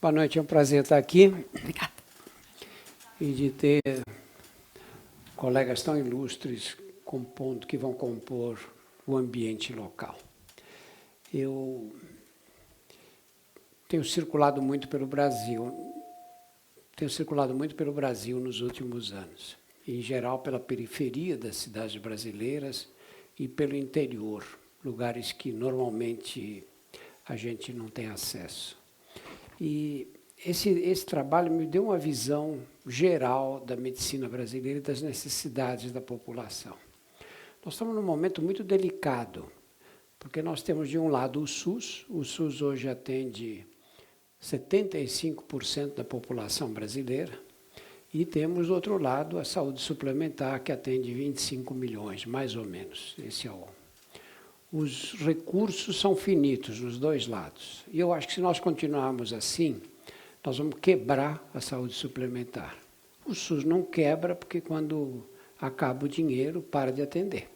Boa noite, é um prazer estar aqui. Obrigada. E de ter colegas tão ilustres que vão compor o ambiente local. Eu tenho circulado muito pelo Brasil nos últimos anos, em geral pela periferia das cidades brasileiras e pelo interior, lugares que normalmente a gente não tem acesso. E esse trabalho me deu uma visão geral da medicina brasileira e das necessidades da população. Nós estamos num momento muito delicado, porque nós temos, de um lado, o SUS hoje atende 75% da população brasileira, e temos, do outro lado, a saúde suplementar, que atende 25 milhões, mais ou menos. Os recursos são finitos nos dois lados. E eu acho que, se nós continuarmos assim, nós vamos quebrar a saúde suplementar. O SUS não quebra, porque quando acaba o dinheiro, para de atender.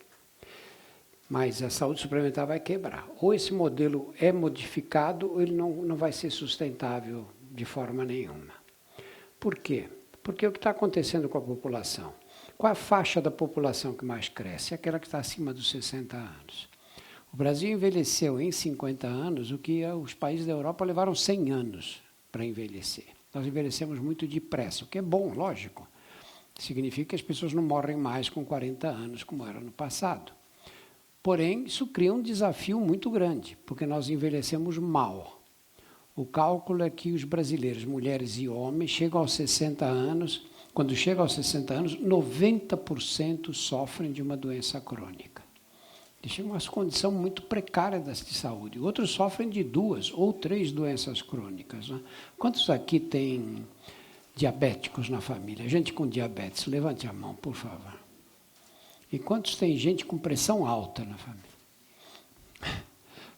Mas a saúde suplementar vai quebrar. Ou esse modelo é modificado, ou ele não vai ser sustentável de forma nenhuma. Por quê? Porque o que está acontecendo com a população? Qual a faixa da população que mais cresce? Aquela que está acima dos 60 anos. O Brasil envelheceu em 50 anos o que os países da Europa levaram 100 anos para envelhecer. Nós envelhecemos muito depressa, o que é bom, lógico. Significa que as pessoas não morrem mais com 40 anos, como era no passado. Porém, isso cria um desafio muito grande, porque nós envelhecemos mal. O cálculo é que os brasileiros, mulheres e homens, chegam aos 60 anos, quando chegam aos 60 anos, 90% sofrem de uma doença crônica. Deixa uma condição muito precária de saúde. Outros sofrem de 2 ou 3 doenças crônicas. Né? Quantos aqui têm diabéticos na família? Gente com diabetes, levante a mão, por favor. E quantos tem gente com pressão alta na família?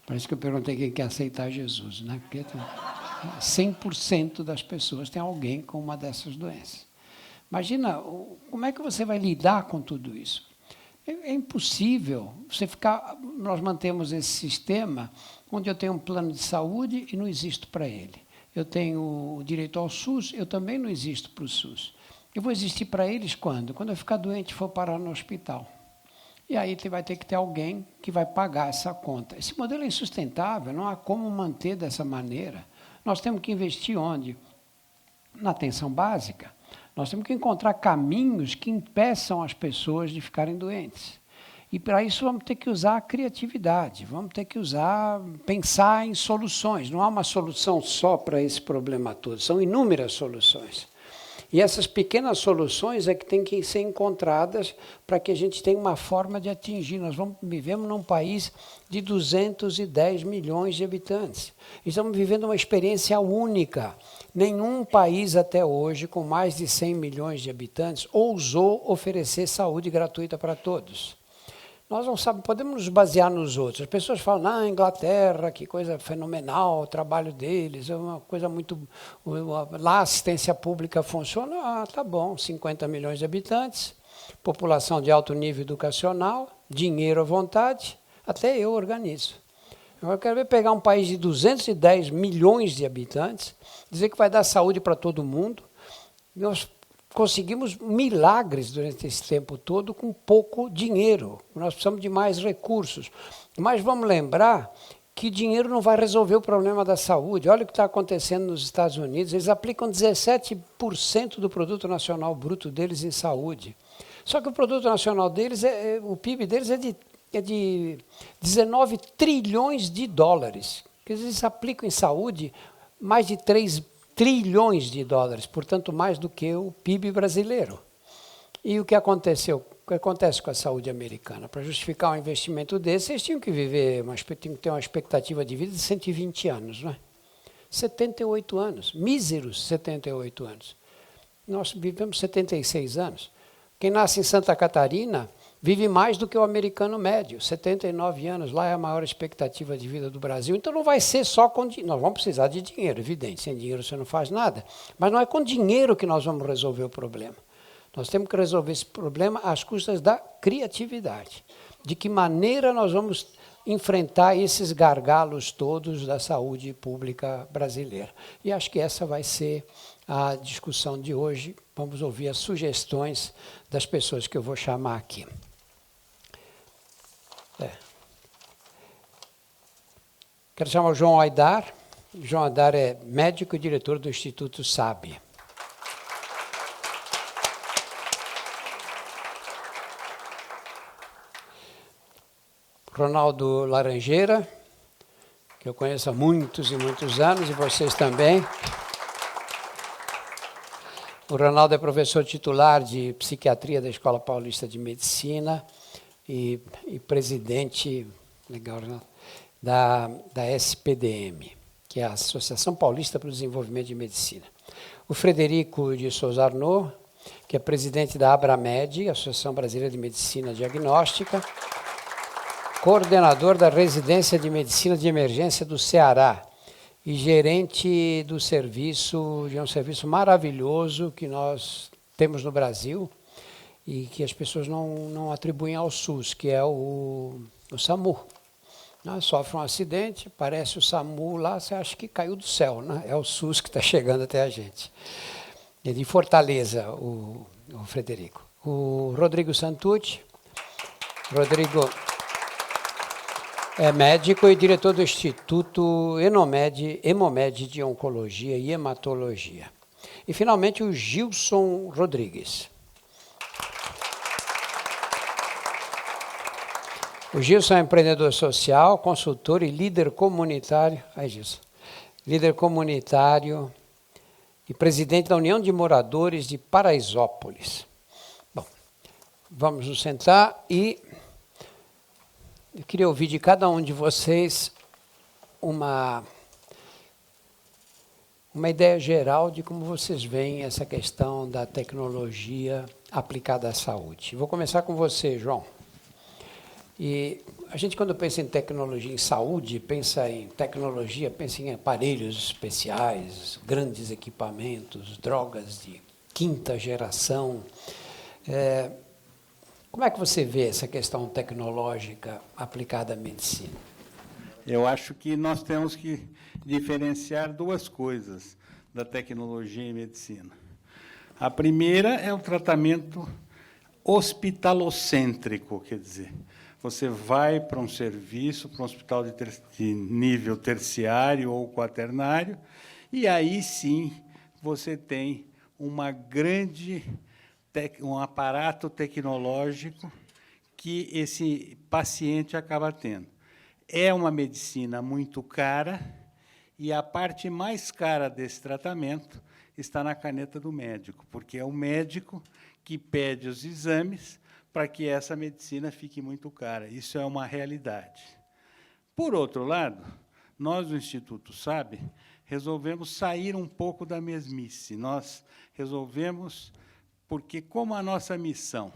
Parece que eu perguntei quem quer aceitar Jesus, né? Porque 100% das pessoas tem alguém com uma dessas doenças. Imagina, como é que você vai lidar com tudo isso? É impossível você ficar. Nós mantemos esse sistema onde eu tenho um plano de saúde e não existo para ele. Eu tenho o direito ao SUS, eu também não existo para o SUS. Eu vou existir para eles quando? Quando eu ficar doente e for parar no hospital. E aí vai ter que ter alguém que vai pagar essa conta. Esse modelo é insustentável, não há como manter dessa maneira. Nós temos que investir onde? Na atenção básica. Nós temos que encontrar caminhos que impeçam as pessoas de ficarem doentes. E, para isso, vamos ter que usar a criatividade, vamos ter que pensar em soluções. Não há uma solução só para esse problema todo, são inúmeras soluções. E essas pequenas soluções é que têm que ser encontradas para que a gente tenha uma forma de atingir. Nós vivemos num país de 210 milhões de habitantes. Estamos vivendo uma experiência única. Nenhum país até hoje, com mais de 100 milhões de habitantes, ousou oferecer saúde gratuita para todos. Nós não sabemos, podemos nos basear nos outros. As pessoas falam, Inglaterra, que coisa fenomenal, o trabalho deles, é uma coisa muito... Lá a assistência pública funciona, tá bom, 50 milhões de habitantes, população de alto nível educacional, dinheiro à vontade, até eu organizo. Agora eu quero pegar um país de 210 milhões de habitantes, dizer que vai dar saúde para todo mundo. Nós conseguimos milagres durante esse tempo todo com pouco dinheiro. Nós precisamos de mais recursos. Mas vamos lembrar que dinheiro não vai resolver o problema da saúde. Olha o que está acontecendo nos Estados Unidos. Eles aplicam 17% do produto nacional bruto deles em saúde. Só que o produto nacional deles, o PIB deles é de 19 trilhões de dólares. Eles aplicam em saúde mais de 3 trilhões de dólares, portanto, mais do que o PIB brasileiro. E o que aconteceu? O que acontece com a saúde americana? Para justificar um investimento desse, eles tinham que ter uma expectativa de vida de 120 anos, não é? 78 anos, míseros 78 anos. Nós vivemos 76 anos. Quem nasce em Santa Catarina vive mais do que o americano médio, 79 anos, lá é a maior expectativa de vida do Brasil. Então não vai ser só com dinheiro, nós vamos precisar de dinheiro, evidente, sem dinheiro você não faz nada, mas não é com dinheiro que nós vamos resolver o problema. Nós temos que resolver esse problema às custas da criatividade. De que maneira nós vamos enfrentar esses gargalos todos da saúde pública brasileira. E acho que essa vai ser a discussão de hoje. Vamos ouvir as sugestões das pessoas que eu vou chamar aqui. Quero chamar o João Aidar. João Aidar é médico e diretor do Instituto SAB. Ronaldo Laranjeira, que eu conheço há muitos e muitos anos, e vocês também. O Ronaldo é professor titular de psiquiatria da Escola Paulista de Medicina e presidente, legal, da SPDM, que é a Associação Paulista para o Desenvolvimento de Medicina. O Frederico de Souza Arnaud, que é presidente da Abramed, Associação Brasileira de Medicina Diagnóstica, coordenador da Residência de Medicina de Emergência do Ceará e gerente do serviço, de um serviço maravilhoso que nós temos no Brasil e que as pessoas não atribuem ao SUS, que é o SAMU. Sofre um acidente, aparece o SAMU lá, você acha que caiu do céu, né? É o SUS que está chegando até a gente. É de Fortaleza, o Frederico. O Rodrigo Santucci. Rodrigo é médico e diretor do Instituto Hemomed de Oncologia e Hematologia. E, finalmente, o Gilson Rodrigues. O Gilson é empreendedor social, consultor e líder comunitário. Aí, Gilson. Líder comunitário e presidente da União de Moradores de Paraisópolis. Bom, vamos nos sentar e eu queria ouvir de cada um de vocês uma ideia geral de como vocês veem essa questão da tecnologia aplicada à saúde. Vou começar com você, João. E a gente, quando pensa em tecnologia em saúde, pensa em tecnologia, pensa em aparelhos especiais, grandes equipamentos, drogas de quinta geração. Como é que você vê essa questão tecnológica aplicada à medicina? Eu acho que nós temos que diferenciar duas coisas da tecnologia em medicina. A primeira é o tratamento hospitalocêntrico, quer dizer, você vai para um serviço, para um hospital de nível terciário ou quaternário, e aí sim você tem um aparato tecnológico que esse paciente acaba tendo. É uma medicina muito cara, e a parte mais cara desse tratamento está na caneta do médico, porque é o médico que pede os exames para que essa medicina fique muito cara. Isso é uma realidade. Por outro lado, nós, do Instituto SAB, resolvemos sair um pouco da mesmice. Nós resolvemos, porque como a nossa missão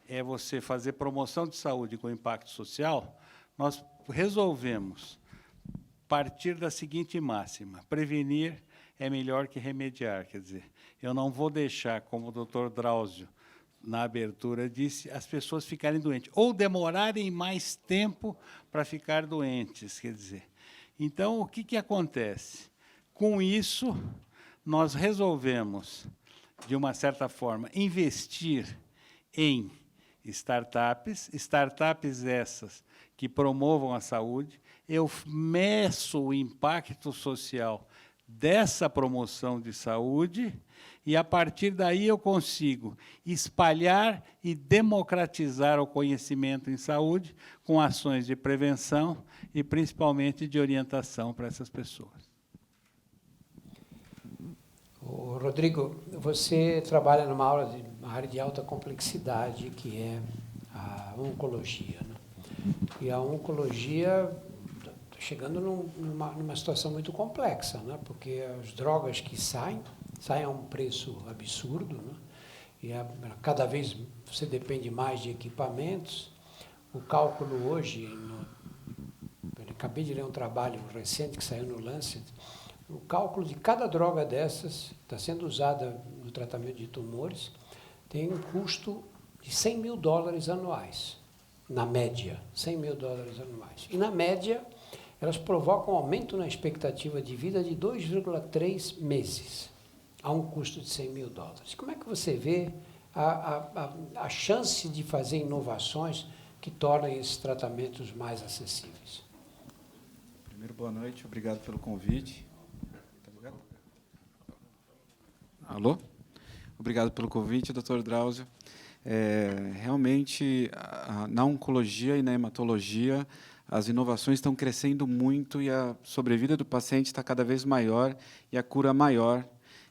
é você fazer promoção de saúde com impacto social, nós resolvemos partir da seguinte máxima: prevenir é melhor que remediar. Quer dizer, eu não vou deixar, como o doutor Drauzio, na abertura, disse, as pessoas ficarem doentes, ou demorarem mais tempo para ficar doentes. Quer dizer, então, o que acontece? Com isso, nós resolvemos, de uma certa forma, investir em startups essas que promovam a saúde. Eu meço o impacto social dessa promoção de saúde e, a partir daí, eu consigo espalhar e democratizar o conhecimento em saúde com ações de prevenção e, principalmente, de orientação para essas pessoas. Rodrigo, você trabalha numa área de alta complexidade, que é a oncologia, né? E a oncologia está chegando numa situação muito complexa, né? Porque as drogas que saem a um preço absurdo, né? E cada vez você depende mais de equipamentos. O cálculo hoje, acabei de ler um trabalho recente que saiu no Lancet, o cálculo de cada droga dessas está sendo usada no tratamento de tumores tem um custo de $100 mil anuais. na média, 100 mil dólares anuais. E, na média, elas provocam um aumento na expectativa de vida de 2,3 meses, a um custo de 100 mil dólares. Como é que você vê a chance de fazer inovações que tornem esses tratamentos mais acessíveis? Primeiro, boa noite, obrigado pelo convite. Tá ligado? Alô? Obrigado pelo convite, doutor Drauzio. Realmente, na oncologia e na hematologia, as inovações estão crescendo muito e a sobrevida do paciente está cada vez maior e a cura maior,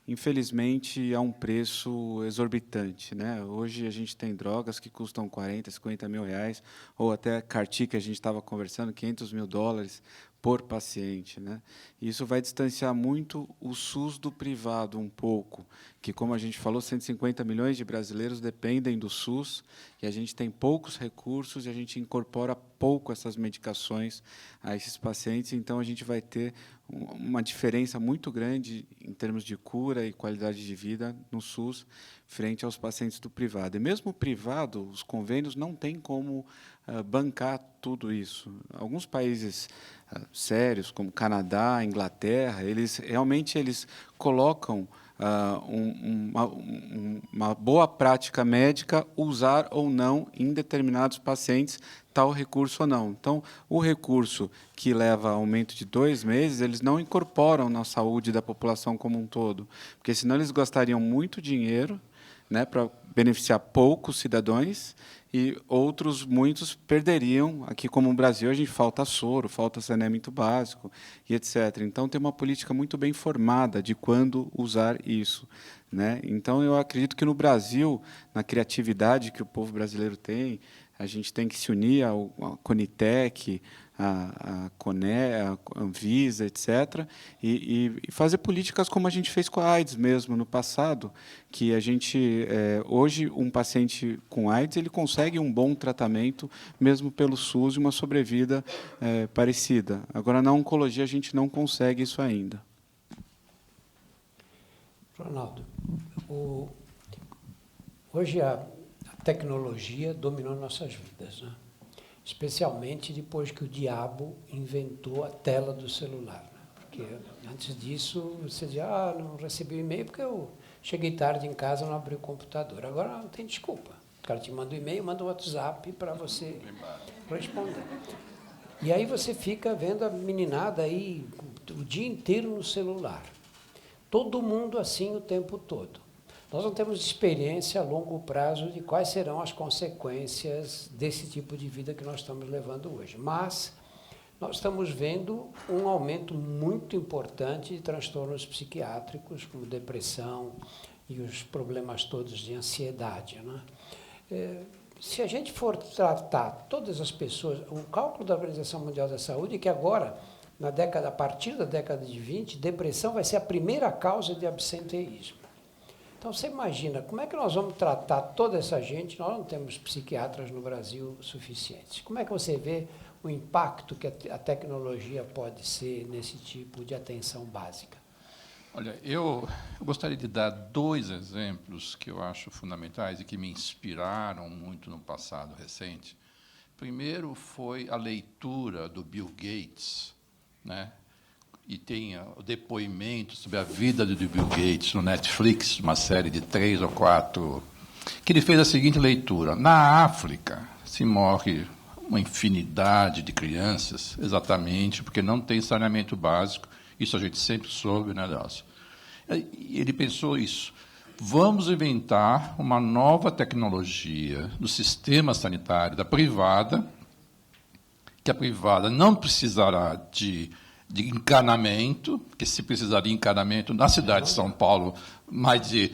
infelizmente, a um preço exorbitante, né? Hoje a gente tem drogas que custam 40, 50 mil reais, ou até CAR-T, que a gente estava conversando, 500 mil dólares por paciente, né? Isso vai distanciar muito o SUS do privado um pouco, que, como a gente falou, 150 milhões de brasileiros dependem do SUS, e a gente tem poucos recursos e a gente incorpora pouco essas medicações a esses pacientes, então a gente vai ter uma diferença muito grande em termos de cura e qualidade de vida no SUS frente aos pacientes do privado. E mesmo o privado, os convênios não têm como bancar tudo isso. Alguns países sérios, como Canadá, Inglaterra, eles realmente colocam uma boa prática médica usar ou não em determinados pacientes tal recurso ou não. Então, o recurso que leva a aumento de 2 meses, eles não incorporam na saúde da população como um todo, porque senão eles gastariam muito dinheiro, né, para beneficiar poucos cidadãos, e muitos perderiam. Aqui, como no Brasil, a gente falta soro, falta saneamento básico, e etc. Então, tem uma política muito bem formada de quando usar isso, né? Então, eu acredito que no Brasil, na criatividade que o povo brasileiro tem, a gente tem que se unir à Conitec, a CONE, a Anvisa, etc., e fazer políticas como a gente fez com a AIDS mesmo no passado, que a gente, hoje, um paciente com AIDS, ele consegue um bom tratamento, mesmo pelo SUS, e uma sobrevida parecida. Agora, na oncologia, a gente não consegue isso ainda. Ronaldo, hoje a tecnologia dominou nossas vidas, né? Especialmente depois que o diabo inventou a tela do celular, né? Porque antes disso, você dizia, não recebi o e-mail porque eu cheguei tarde em casa e não abri o computador. Agora não tem desculpa. O cara te manda um e-mail, manda um WhatsApp para você responder. E aí você fica vendo a meninada aí o dia inteiro no celular. Todo mundo assim o tempo todo. Nós não temos experiência a longo prazo de quais serão as consequências desse tipo de vida que nós estamos levando hoje. Mas nós estamos vendo um aumento muito importante de transtornos psiquiátricos, como depressão e os problemas todos de ansiedade, né? Se a gente for tratar todas as pessoas, o cálculo da Organização Mundial da Saúde é que agora, a partir da década de 20, depressão vai ser a primeira causa de absenteísmo. Então, você imagina, como é que nós vamos tratar toda essa gente? Nós não temos psiquiatras no Brasil suficientes. Como é que você vê o impacto que a tecnologia pode ser nesse tipo de atenção básica? Olha, eu gostaria de dar 2 exemplos que eu acho fundamentais e que me inspiraram muito no passado recente. Primeiro foi a leitura do Bill Gates, né? E tem o depoimento sobre a vida do Bill Gates no Netflix, uma série de 3 ou 4, que ele fez a seguinte leitura. Na África se morre uma infinidade de crianças, exatamente porque não tem saneamento básico. Isso a gente sempre soube, né, Nelson? Ele pensou isso. Vamos inventar uma nova tecnologia do sistema sanitário da privada, que a privada não precisará de encanamento, porque se precisar de encanamento, na cidade de São Paulo, mais de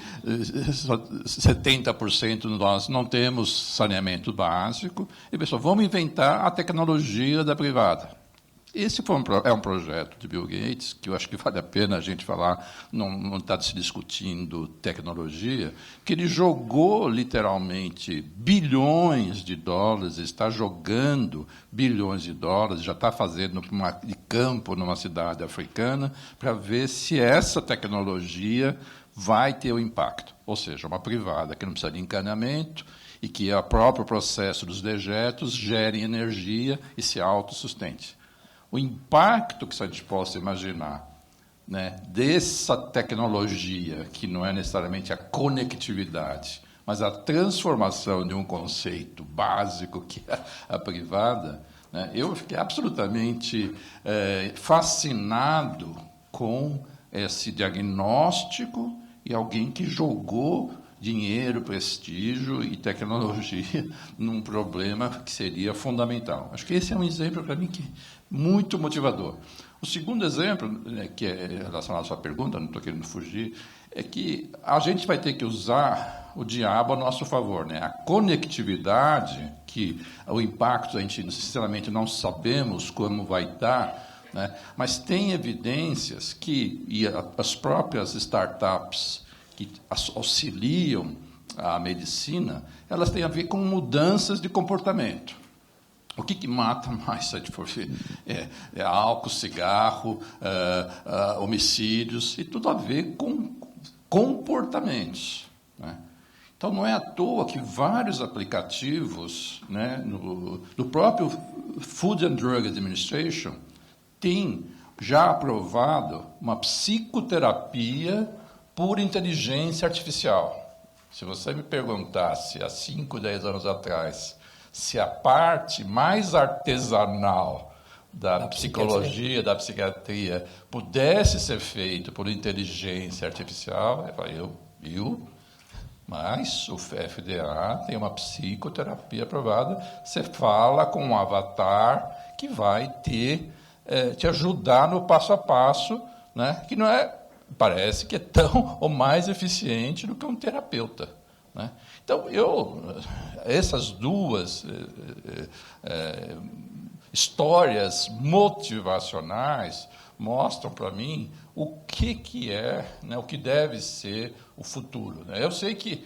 70% de nós não temos saneamento básico. E, pessoal, vamos inventar a tecnologia da privada. Esse é um projeto de Bill Gates, que eu acho que vale a pena a gente falar, não está se discutindo tecnologia, que ele jogou, literalmente, bilhões de dólares, está jogando bilhões de dólares, já está fazendo de campo numa cidade africana, para ver se essa tecnologia vai ter o impacto. Ou seja, uma privada que não precisa de encanamento e que o próprio processo dos dejetos gere energia e se autossustente. O impacto que a gente possa imaginar, né, dessa tecnologia, que não é necessariamente a conectividade, mas a transformação de um conceito básico que é a privada, né, eu fiquei absolutamente fascinado com esse diagnóstico e alguém que jogou dinheiro, prestígio e tecnologia num problema que seria fundamental. Acho que esse é um exemplo, para mim, que muito motivador. O segundo exemplo, né, que é relacionado à sua pergunta, não estou querendo fugir, é que a gente vai ter que usar o diabo a nosso favor, né? A conectividade, que o impacto a gente, sinceramente, não sabemos como vai estar, né? Mas tem evidências que, e as próprias startups que auxiliam a medicina, elas têm a ver com mudanças de comportamento. O que mata mais, se a gente for ver, é álcool, cigarro, homicídios, e tudo a ver com comportamentos, né? Então, não é à toa que vários aplicativos, né, do próprio Food and Drug Administration têm já aprovado uma psicoterapia por inteligência artificial. Se você me perguntasse há 5, 10 anos atrás se a parte mais artesanal da psicologia, da psiquiatria, pudesse ser feita por inteligência artificial, eu falei, mas o FDA tem uma psicoterapia aprovada, você fala com um avatar que vai te ajudar no passo a passo, né, que não é, parece que é tão ou mais eficiente do que um terapeuta, né? Então, essas duas histórias motivacionais mostram para mim o que é, né, o que deve ser o futuro, né? Eu sei que,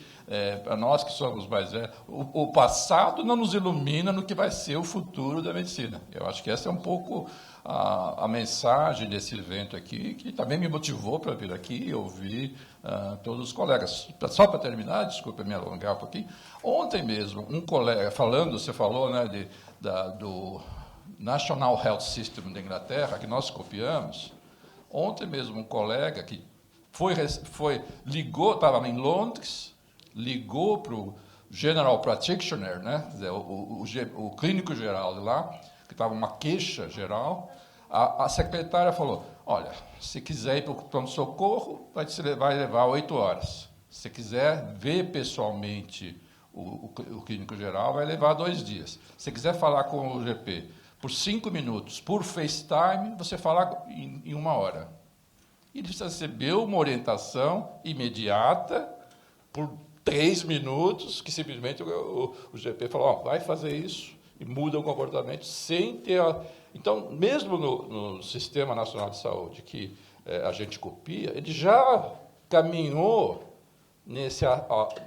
para nós que somos mais velhos, o passado não nos ilumina no que vai ser o futuro da medicina. Eu acho que essa é um pouco a mensagem desse evento aqui, que também me motivou para vir aqui e ouvir todos os colegas. Só para terminar, desculpa me alongar um pouquinho, ontem mesmo, um colega, você falou, né, do National Health System da Inglaterra, que nós copiamos. Ontem mesmo, um colega que ligou, estava em Londres, ligou para o General Practitioner, né, o clínico geral de lá, que estava uma queixa geral. A secretária falou, olha, se quiser ir para o pronto-socorro, vai levar 8 horas. Se quiser ver pessoalmente o clínico geral, vai levar 2 dias. Se quiser falar com o GP por 5 minutos, por FaceTime, você fala em 1 hora. E ele recebeu uma orientação imediata, por 3 minutos, que simplesmente o GP falou, vai fazer isso, e muda o comportamento, sem ter... Então, mesmo no Sistema Nacional de Saúde, que a gente copia, ele já caminhou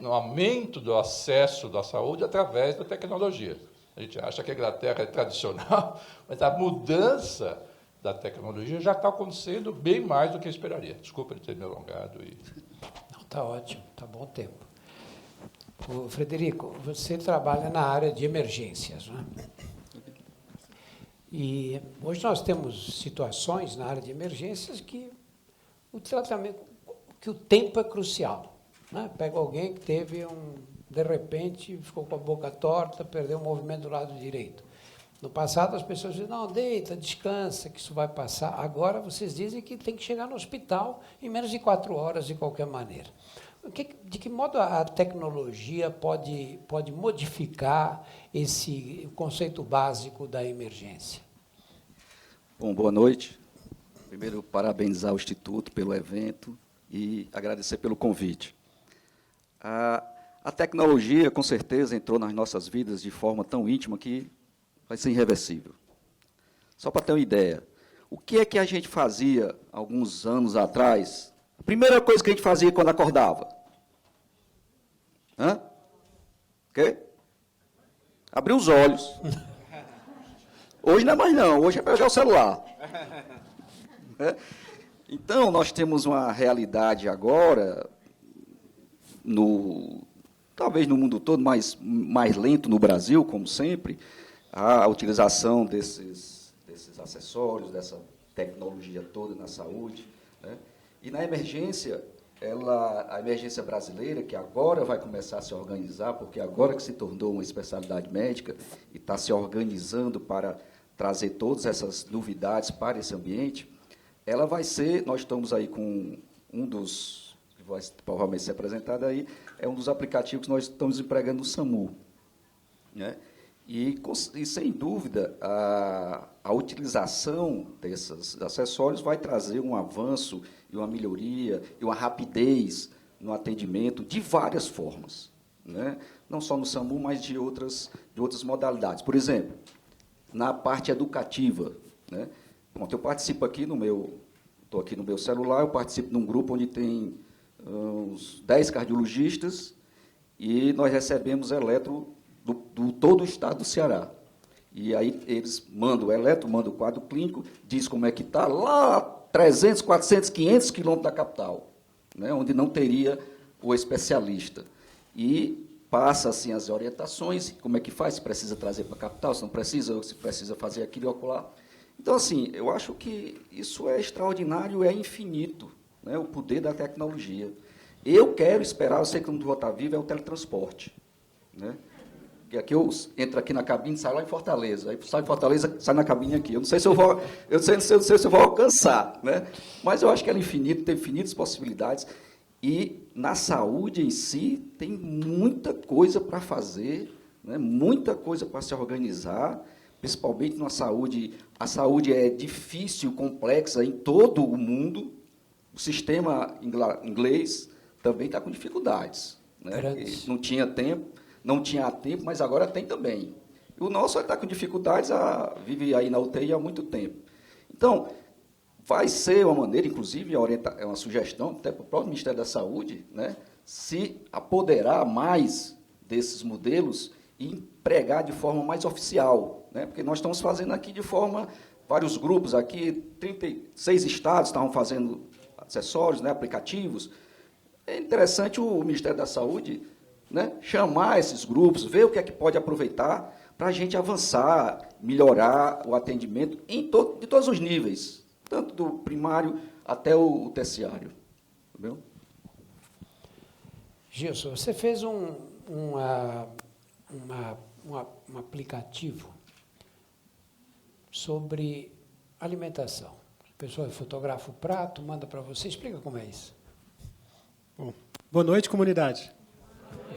no aumento do acesso da saúde através da tecnologia. A gente acha que a Inglaterra é tradicional, mas a mudança da tecnologia já está acontecendo bem mais do que eu esperaria. Desculpa de ter me alongado. Não, está ótimo, está bom tempo. Frederico, você trabalha na área de emergências, não é? E hoje nós temos situações na área de emergências que o tratamento, que o tempo é crucial, né? Pega alguém que teve de repente, ficou com a boca torta, perdeu o movimento do lado direito. No passado, as pessoas diziam, não, deita, descansa, que isso vai passar. Agora, vocês dizem que tem que chegar no hospital em menos de 4 horas, de qualquer maneira. De que modo a tecnologia pode modificar esse conceito básico da emergência? Bom, boa noite. Primeiro, parabenizar o Instituto pelo evento e agradecer pelo convite. A tecnologia, com certeza, entrou nas nossas vidas de forma tão íntima que vai ser irreversível. Só para ter uma ideia, o que é que a gente fazia alguns anos atrás? A primeira coisa que a gente fazia quando acordava? O quê? Abrir os olhos. Hoje não é mais não, hoje é pegar o celular. Então, nós temos uma realidade agora, talvez no mundo todo, mais lento no Brasil, como sempre, a utilização desses acessórios, dessa tecnologia toda na saúde, né? E na emergência, a emergência brasileira, que agora vai começar a se organizar, porque agora que se tornou uma especialidade médica e está se organizando para trazer todas essas novidades para esse ambiente, ela vai ser, nós estamos aí com um dos, que vai provavelmente ser apresentado aí, é um dos aplicativos que nós estamos empregando no SAMU, né? E, sem dúvida, a utilização desses acessórios vai trazer um avanço e uma melhoria e uma rapidez no atendimento de várias formas, né? Não só no SAMU, mas de outras modalidades. Por exemplo, na parte educativa, né? Pronto, eu participo aqui estou aqui no meu celular, eu participo de um grupo onde tem uns 10 cardiologistas e nós recebemos eletro do todo o estado do Ceará. E aí eles mandam o eletro, mandam o quadro clínico, diz como é que está, lá 300, 400, 500 quilômetros da capital, né, onde não teria o especialista. E passa assim, as orientações, como é que faz, se precisa trazer para a capital, se não precisa, se precisa fazer aquilo e acolá. Então, assim, eu acho que isso é extraordinário, é infinito, né, o poder da tecnologia. Eu quero esperar, eu sei que não vou estar vivo, é o teletransporte, né? Que aqui eu entro aqui na cabine, saio lá em Fortaleza. Aí sai em Fortaleza, sai na cabine aqui. Eu não sei se eu vou, não sei se eu vou alcançar, né? Mas eu acho que ela é infinito, tem infinitas possibilidades. E na saúde em si tem muita coisa para fazer, né? Muita coisa para se organizar, principalmente na saúde. A saúde é difícil, complexa em todo o mundo. O sistema inglês também está com dificuldades, né? Não tinha tempo, mas agora tem também. O nosso está com dificuldades, vive aí na UTI há muito tempo. Então, vai ser uma maneira, inclusive, é uma sugestão, até para o próprio Ministério da Saúde, né, se apoderar mais desses modelos e empregar de forma mais oficial, né, porque nós estamos fazendo aqui de forma, vários grupos aqui, 36 estados estavam fazendo acessórios, né, aplicativos. É interessante o Ministério da Saúde, né, chamar esses grupos, ver o que é que pode aproveitar para a gente avançar, melhorar o atendimento de todos os níveis, tanto do primário até o terciário. Entendeu? Gilson, você fez um aplicativo sobre alimentação. A pessoa fotografa o prato, manda para você. Explica como é isso. Bom, boa noite, comunidade.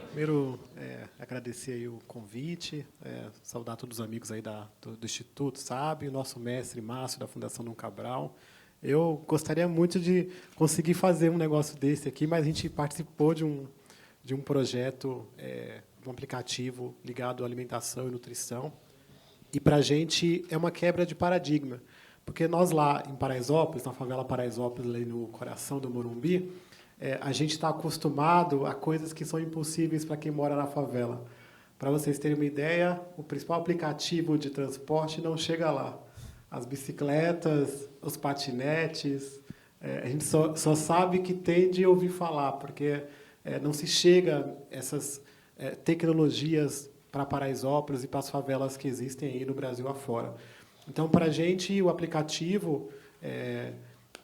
Primeiro, agradecer aí o convite, saudar todos os amigos aí do Instituto, sabe, o nosso mestre Márcio, da Fundação Dom Cabral. Eu gostaria muito de conseguir fazer um negócio desse aqui, mas a gente participou de um projeto, um aplicativo ligado à alimentação e nutrição, e, para a gente, é uma quebra de paradigma, porque nós lá em Paraisópolis, na favela Paraisópolis, ali no coração do Morumbi, a gente está acostumado a coisas que são impossíveis para quem mora na favela. Para vocês terem uma ideia, o principal aplicativo de transporte não chega lá. As bicicletas, os patinetes, a gente só sabe que tem de ouvir falar, porque não se chega essas tecnologias para Paraisópolis e para as favelas que existem aí no Brasil afora. Então, para a gente, o aplicativo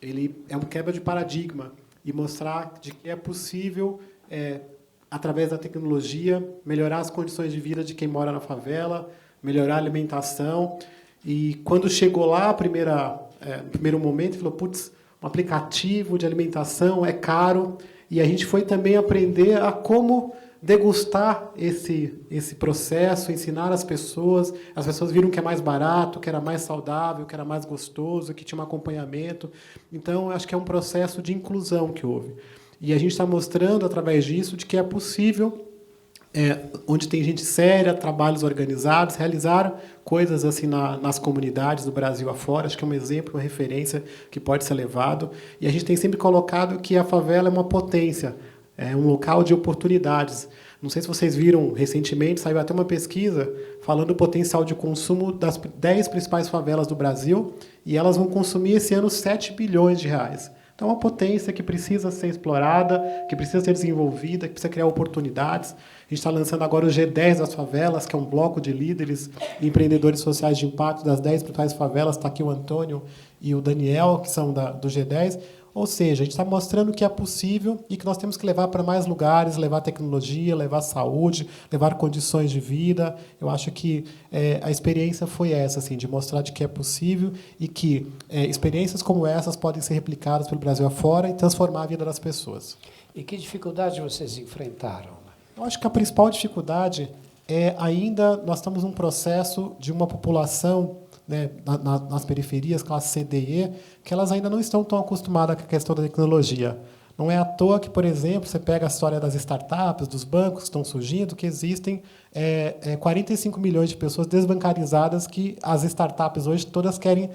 ele é uma quebra de paradigma, e mostrar de que é possível, através da tecnologia, melhorar as condições de vida de quem mora na favela, melhorar a alimentação. E, quando chegou lá, no primeiro momento, falou, putz, um aplicativo de alimentação é caro. E a gente foi também aprender a como degustar esse processo, ensinar as pessoas viram que é mais barato, que era mais saudável, que era mais gostoso, que tinha um acompanhamento. Então, eu acho que é um processo de inclusão que houve. E a gente está mostrando, através disso, de que é possível, onde tem gente séria, trabalhos organizados, realizar coisas assim nas comunidades do Brasil afora. Acho que é um exemplo, uma referência que pode ser levado. E a gente tem sempre colocado que a favela é uma potência, é um local de oportunidades. Não sei se vocês viram, recentemente, saiu até uma pesquisa falando do potencial de consumo das 10 principais favelas do Brasil, e elas vão consumir esse ano 7 bilhões de reais. Então, é uma potência que precisa ser explorada, que precisa ser desenvolvida, que precisa criar oportunidades. A gente está lançando agora o G10 das favelas, que é um bloco de líderes e empreendedores sociais de impacto das 10 principais favelas. Está aqui o Antônio e o Daniel, que são do G10. Ou seja, a gente está mostrando que é possível e que nós temos que levar para mais lugares, levar tecnologia, levar saúde, levar condições de vida. Eu acho que a experiência foi essa, assim, de mostrar de que é possível e que experiências como essas podem ser replicadas pelo Brasil afora e transformar a vida das pessoas. E que dificuldades vocês enfrentaram? Eu acho que a principal dificuldade é ainda nós estamos num processo de uma população, né, nas periferias, classe C, D e E, que elas ainda não estão tão acostumadas com a questão da tecnologia. Não é à toa que, por exemplo, você pega a história das startups, dos bancos que estão surgindo, que existem 45 milhões de pessoas desbancarizadas que as startups hoje todas querem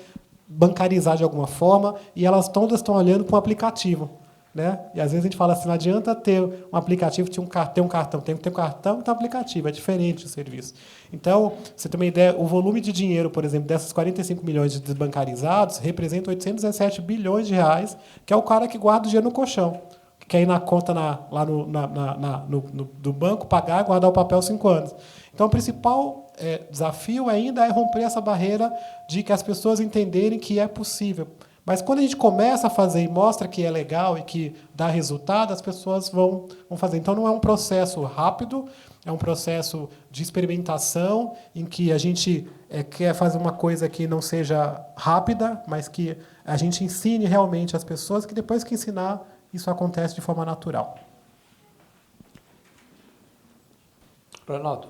bancarizar de alguma forma e elas todas estão olhando para um aplicativo. Né? E, às vezes, a gente fala assim, não adianta ter um aplicativo, ter um cartão. Tem que ter um cartão e ter um aplicativo. É diferente o serviço. Então, você tem uma ideia, o volume de dinheiro, por exemplo, dessas 45 milhões de desbancarizados representa 817 bilhões de reais, que é o cara que guarda o dinheiro no colchão, que quer ir na conta lá do banco, pagar e guardar o papel 5 anos. Então, o principal desafio ainda é romper essa barreira de que as pessoas entenderem que é possível. Mas quando a gente começa a fazer e mostra que é legal e que dá resultado, as pessoas vão fazer. Então, não é um processo rápido, é um processo de experimentação em que a gente quer fazer uma coisa que não seja rápida, mas que a gente ensine realmente as pessoas, que depois que ensinar, isso acontece de forma natural. Ronaldo,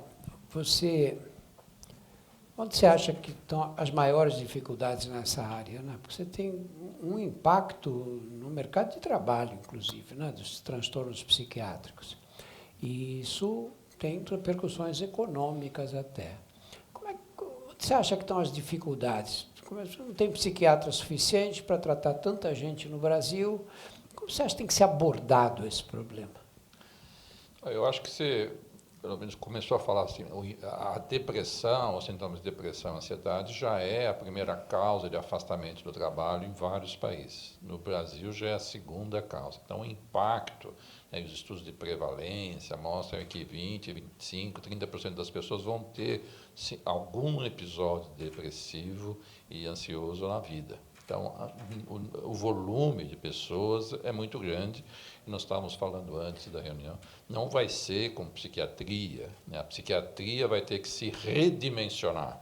onde você acha que estão as maiores dificuldades nessa área? Né? Porque você tem um impacto no mercado de trabalho, inclusive, né? Dos transtornos psiquiátricos. E isso tem repercussões econômicas até. Onde você acha que estão as dificuldades? Não tem psiquiatra suficiente para tratar tanta gente no Brasil. Como você acha que tem que ser abordado esse problema? Eu acho que você, pelo menos, começou a falar assim, a depressão, os sintomas de depressão e ansiedade já é a primeira causa de afastamento do trabalho em vários países. No Brasil já é a segunda causa. Então, o impacto, né, os estudos de prevalência mostram que 20, 25, 30% das pessoas vão ter algum episódio depressivo e ansioso na vida. Então, o volume de pessoas é muito grande. Nós estávamos falando antes da reunião, não vai ser com psiquiatria, né? A psiquiatria vai ter que se redimensionar,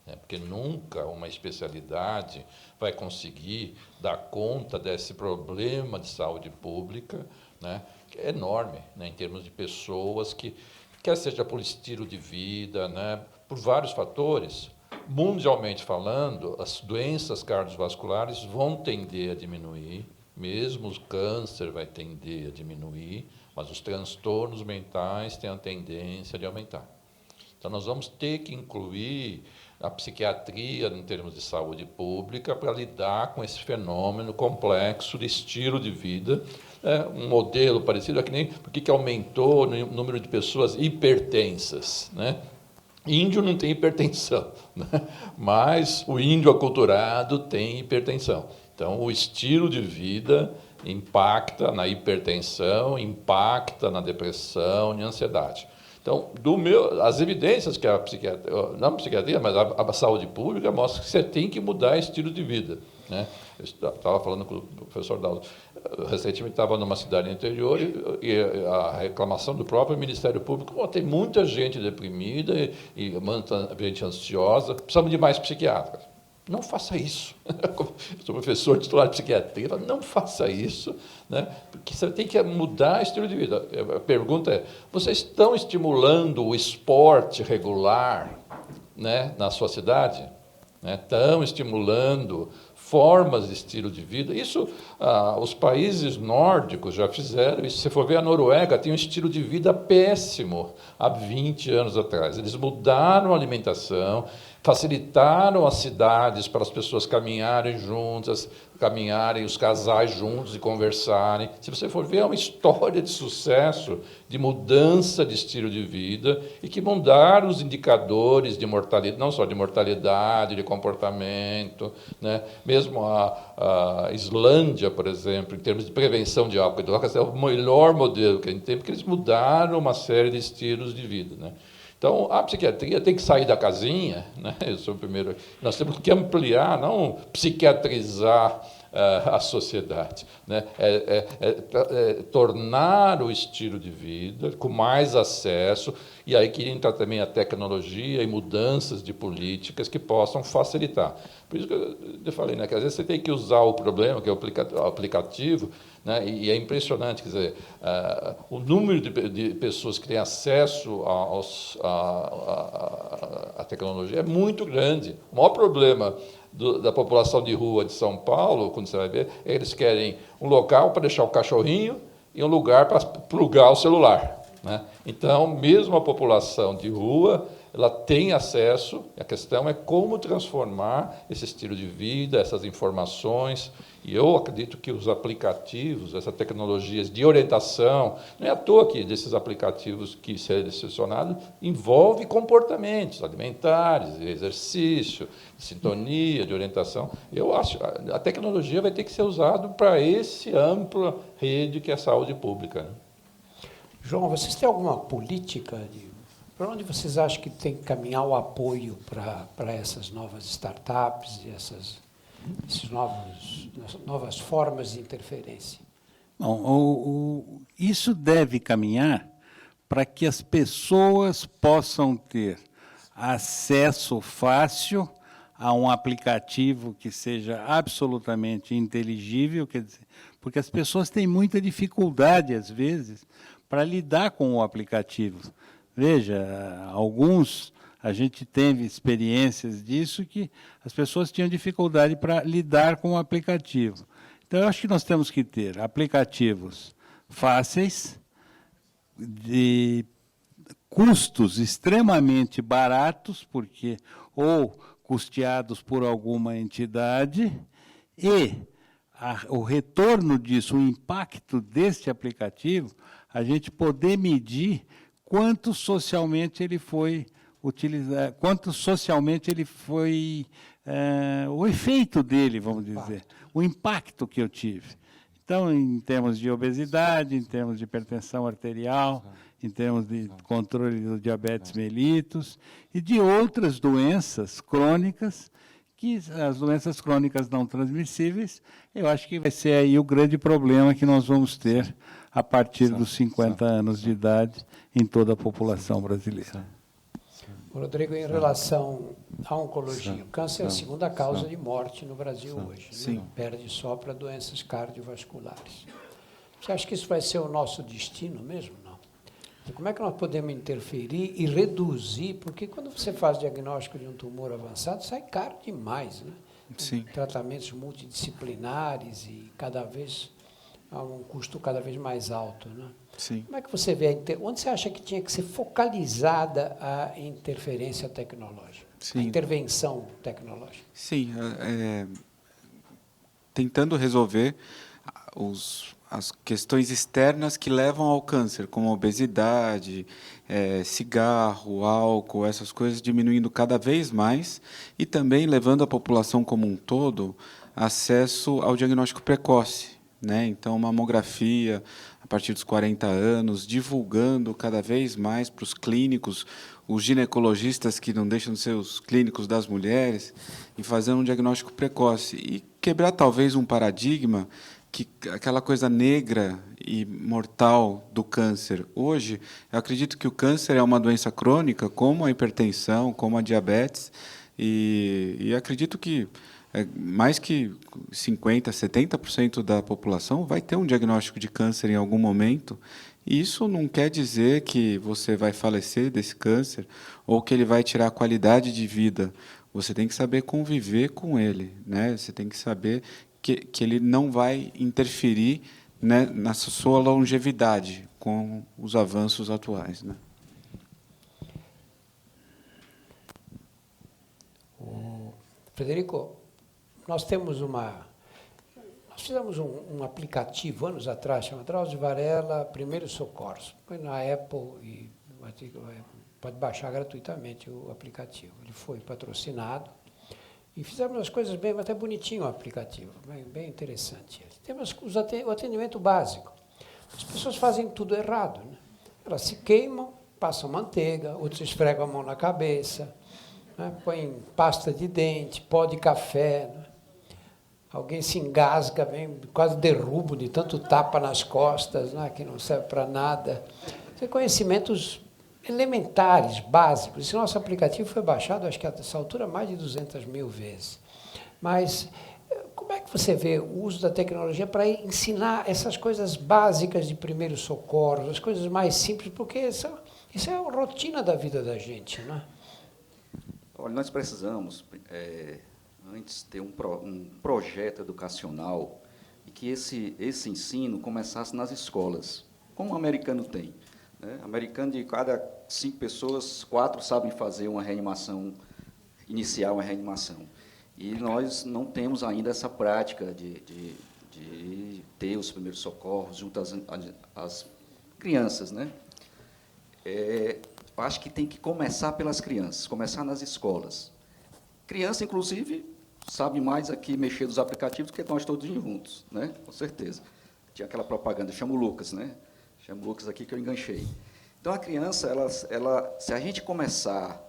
né? Porque nunca uma especialidade vai conseguir dar conta desse problema de saúde pública, né? Que é enorme, né? Em termos de pessoas que, quer seja por estilo de vida, né? Por vários fatores. Mundialmente falando, as doenças cardiovasculares vão tender a diminuir, mesmo o câncer vai tender a diminuir, mas os transtornos mentais têm a tendência de aumentar. Então, nós vamos ter que incluir a psiquiatria em termos de saúde pública para lidar com esse fenômeno complexo de estilo de vida. Um modelo parecido, é que nem porque aumentou o número de pessoas hipertensas, né? Índio não tem hipertensão, né? Mas o índio aculturado tem hipertensão. Então, o estilo de vida impacta na hipertensão, impacta na depressão e ansiedade. Então, as evidências que a psiquiatria, não a psiquiatria, mas a saúde pública mostra que você tem que mudar estilo de vida, né? Eu estava falando com o professor Daldo. Recentemente estava numa cidade interior e a reclamação do próprio Ministério Público, tem muita gente deprimida e muita gente ansiosa, precisamos de mais psiquiatras. Não faça isso. Eu sou professor titular de psiquiatria, não faça isso, né? Porque você tem que mudar o estilo de vida. A pergunta é, vocês estão estimulando o esporte regular, né, na sua cidade? Né? Estão estimulando formas de estilo de vida. Isso, os países nórdicos já fizeram. E se você for ver, a Noruega tem um estilo de vida péssimo há 20 anos atrás. Eles mudaram a alimentação, facilitaram as cidades para as pessoas caminharem juntas, caminharem os casais juntos e conversarem. Se você for ver, é uma história de sucesso, de mudança de estilo de vida e que mudaram os indicadores de mortalidade, não só de mortalidade, de comportamento, né? Mesmo a Islândia, por exemplo, em termos de prevenção de álcool e drogas, é o melhor modelo que a gente tem, porque eles mudaram uma série de estilos de vida, né? Então, a psiquiatria tem que sair da casinha, né? Eu sou o primeiro. Nós temos que ampliar, não psiquiatrizar a sociedade, né? Tornar o estilo de vida com mais acesso, e aí que entra também a tecnologia e mudanças de políticas que possam facilitar. Por isso que eu falei, né, que às vezes você tem que usar o problema, que é o aplicativo, né, e é impressionante, quer dizer, o número de pessoas que têm acesso à tecnologia é muito grande. O maior problema da população de rua de São Paulo, quando você vai ver, eles querem um local para deixar o cachorrinho e um lugar para plugar o celular, né? Então, mesmo a população de rua, ela tem acesso, a questão é como transformar esse estilo de vida, essas informações, e eu acredito que os aplicativos, essas tecnologias de orientação, não é à toa que desses aplicativos que serão selecionados envolve comportamentos alimentares, exercício, de sintonia, de orientação. Eu acho que a tecnologia vai ter que ser usada para essa ampla rede que é a saúde pública, né? João, vocês têm alguma política para onde vocês acham que tem que caminhar o apoio para essas novas startups e essas novas formas de interferência? Bom, isso deve caminhar para que as pessoas possam ter acesso fácil a um aplicativo que seja absolutamente inteligível, quer dizer, porque as pessoas têm muita dificuldade, às vezes, para lidar com o aplicativo. Veja, a gente teve experiências disso, que as pessoas tinham dificuldade para lidar com o aplicativo. Então, eu acho que nós temos que ter aplicativos fáceis, de custos extremamente baratos, porque ou custeados por alguma entidade, e o retorno disso, o impacto deste aplicativo, a gente poder medir quanto socialmente ele foi utilizado, quanto socialmente ele foi, o efeito dele, vamos dizer, o impacto que eu tive. Então, em termos de obesidade, em termos de hipertensão arterial, em termos de controle do diabetes mellitus e de outras doenças crônicas, que as doenças crônicas não transmissíveis, eu acho que vai ser aí o grande problema que nós vamos ter a partir dos 50 anos de idade em toda a população brasileira. Rodrigo, em relação à oncologia, o câncer é a segunda causa de morte no Brasil hoje, né? Perde só para doenças cardiovasculares. Você acha que isso vai ser o nosso destino mesmo? Não. Como é que nós podemos interferir e reduzir? Porque quando você faz diagnóstico de um tumor avançado, sai caro demais, né? Sim. Tratamentos multidisciplinares e cada vez a um custo cada vez mais alto, né? Sim. Como é que você vê, onde você acha que tinha que ser focalizada a interferência tecnológica, Sim. a intervenção tecnológica? Sim, tentando resolver as questões externas que levam ao câncer, como obesidade, cigarro, álcool, essas coisas diminuindo cada vez mais e também levando a população como um todo acesso ao diagnóstico precoce, né? Então, mamografia a partir dos 40 anos, divulgando cada vez mais para os clínicos, os ginecologistas que não deixam de ser os clínicos das mulheres, e fazendo um diagnóstico precoce. E quebrar talvez um paradigma que aquela coisa negra e mortal do câncer. Hoje, eu acredito que o câncer é uma doença crônica, como a hipertensão, como a diabetes, e acredito que mais que 50%, 70% da população vai ter um diagnóstico de câncer em algum momento. E isso não quer dizer que você vai falecer desse câncer ou que ele vai tirar a qualidade de vida. Você tem que saber conviver com ele, né? Você tem que saber que ele não vai interferir, né, na sua longevidade com os avanços atuais, né? Frederico, nós fizemos um aplicativo anos atrás, chama Drauzio Varela Primeiros Socorros. Foi na Apple e pode baixar gratuitamente o aplicativo. Ele foi patrocinado e fizemos as coisas bem, até bonitinho o aplicativo, bem interessante. Temos o atendimento básico. As pessoas fazem tudo errado, né? Elas se queimam, passam manteiga, outros esfregam a mão na cabeça, né? Põem pasta de dente, pó de café, né? Alguém se engasga, quase derrubo de tanto tapa nas costas, né? Que não serve para nada. São conhecimentos elementares, básicos. Esse nosso aplicativo foi baixado, acho que a essa altura, mais de 200 mil vezes. Mas como é que você vê o uso da tecnologia para ensinar essas coisas básicas de primeiros socorros, as coisas mais simples, porque isso é a rotina da vida da gente, né? Olha, nós precisamos, antes, ter um projeto educacional e que esse ensino começasse nas escolas, como o americano tem. Né? O americano, de cada 5 pessoas, 4 sabem fazer uma reanimação, iniciar uma reanimação. E nós não temos ainda essa prática de ter os primeiros socorros junto às crianças, né? Eu acho que tem que começar pelas crianças, começar nas escolas. Criança, inclusive, sabe mais aqui mexer dos aplicativos do que nós todos juntos, né? Com certeza. Tinha aquela propaganda, chama o Lucas, né? Chama o Lucas aqui que eu enganchei. Então, a criança, se a gente começar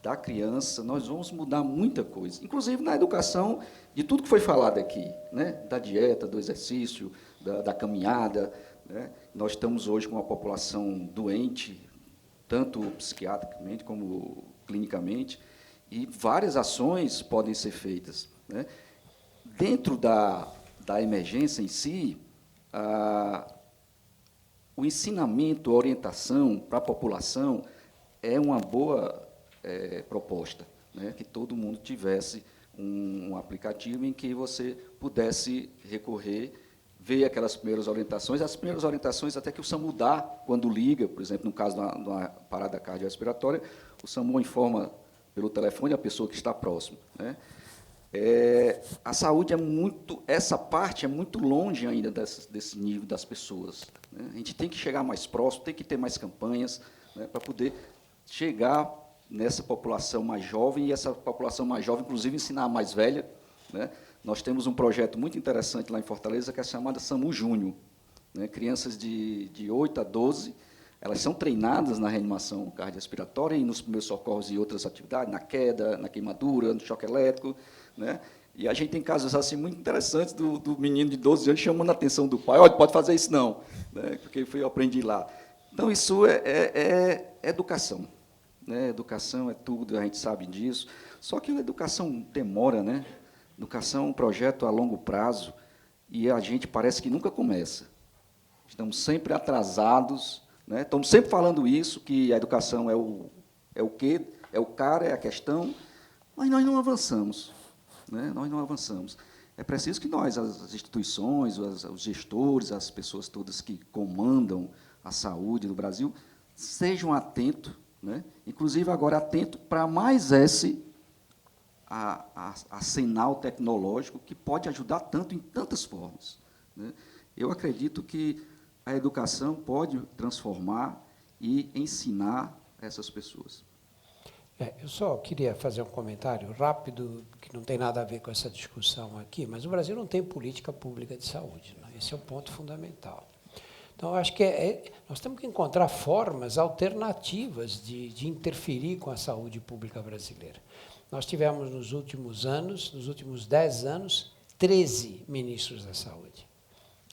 da criança, nós vamos mudar muita coisa, inclusive na educação de tudo que foi falado aqui, né? Da dieta, do exercício, da caminhada, né? Nós estamos hoje com uma população doente, tanto psiquiatricamente como clinicamente, e várias ações podem ser feitas, né? Dentro da emergência em si, o ensinamento, a orientação para a população é uma boa proposta, né? Que todo mundo tivesse um aplicativo em que você pudesse recorrer, ver aquelas primeiras orientações, as primeiras orientações até que o SAMU dá quando liga, por exemplo, no caso de uma parada cardiorrespiratória, o SAMU informa pelo telefone a pessoa que está próxima, né? A saúde essa parte é muito longe ainda desse nível das pessoas, né? A gente tem que chegar mais próximo, tem que ter mais campanhas, né, para poder chegar nessa população mais jovem, e essa população mais jovem, inclusive, ensinar a mais velha, né? Nós temos um projeto muito interessante lá em Fortaleza, que é chamado SAMU Júnior, né? Crianças de 8 a 12, elas são treinadas na reanimação cardiorrespiratória e nos primeiros socorros e outras atividades, na queda, na queimadura, no choque elétrico, né? E a gente tem casos assim muito interessantes do menino de 12 anos chamando a atenção do pai: olha, pode fazer isso não, né? Porque eu aprendi lá. Então, isso é educação, né? Educação é tudo, a gente sabe disso. Só que a educação demora, né? Educação é um projeto a longo prazo e a gente parece que nunca começa. Estamos sempre atrasados, né? Estamos sempre falando isso, que a educação é o quê? É o cara, é a questão, mas nós não avançamos, né? Nós não avançamos. É preciso que nós, as instituições, os gestores, as pessoas todas que comandam a saúde do Brasil, sejam atentos, né? Inclusive agora atento para mais esse arsenal tecnológico que pode ajudar tanto em tantas formas, né? Eu acredito que a educação pode transformar e ensinar essas pessoas. Eu só queria fazer um comentário rápido, que não tem nada a ver com essa discussão aqui, mas o Brasil não tem política pública de saúde, né? Esse é o ponto fundamental. Então, eu acho que nós temos que encontrar formas alternativas de interferir com a saúde pública brasileira. Nós tivemos, nos últimos 10 anos, 13 ministros da saúde.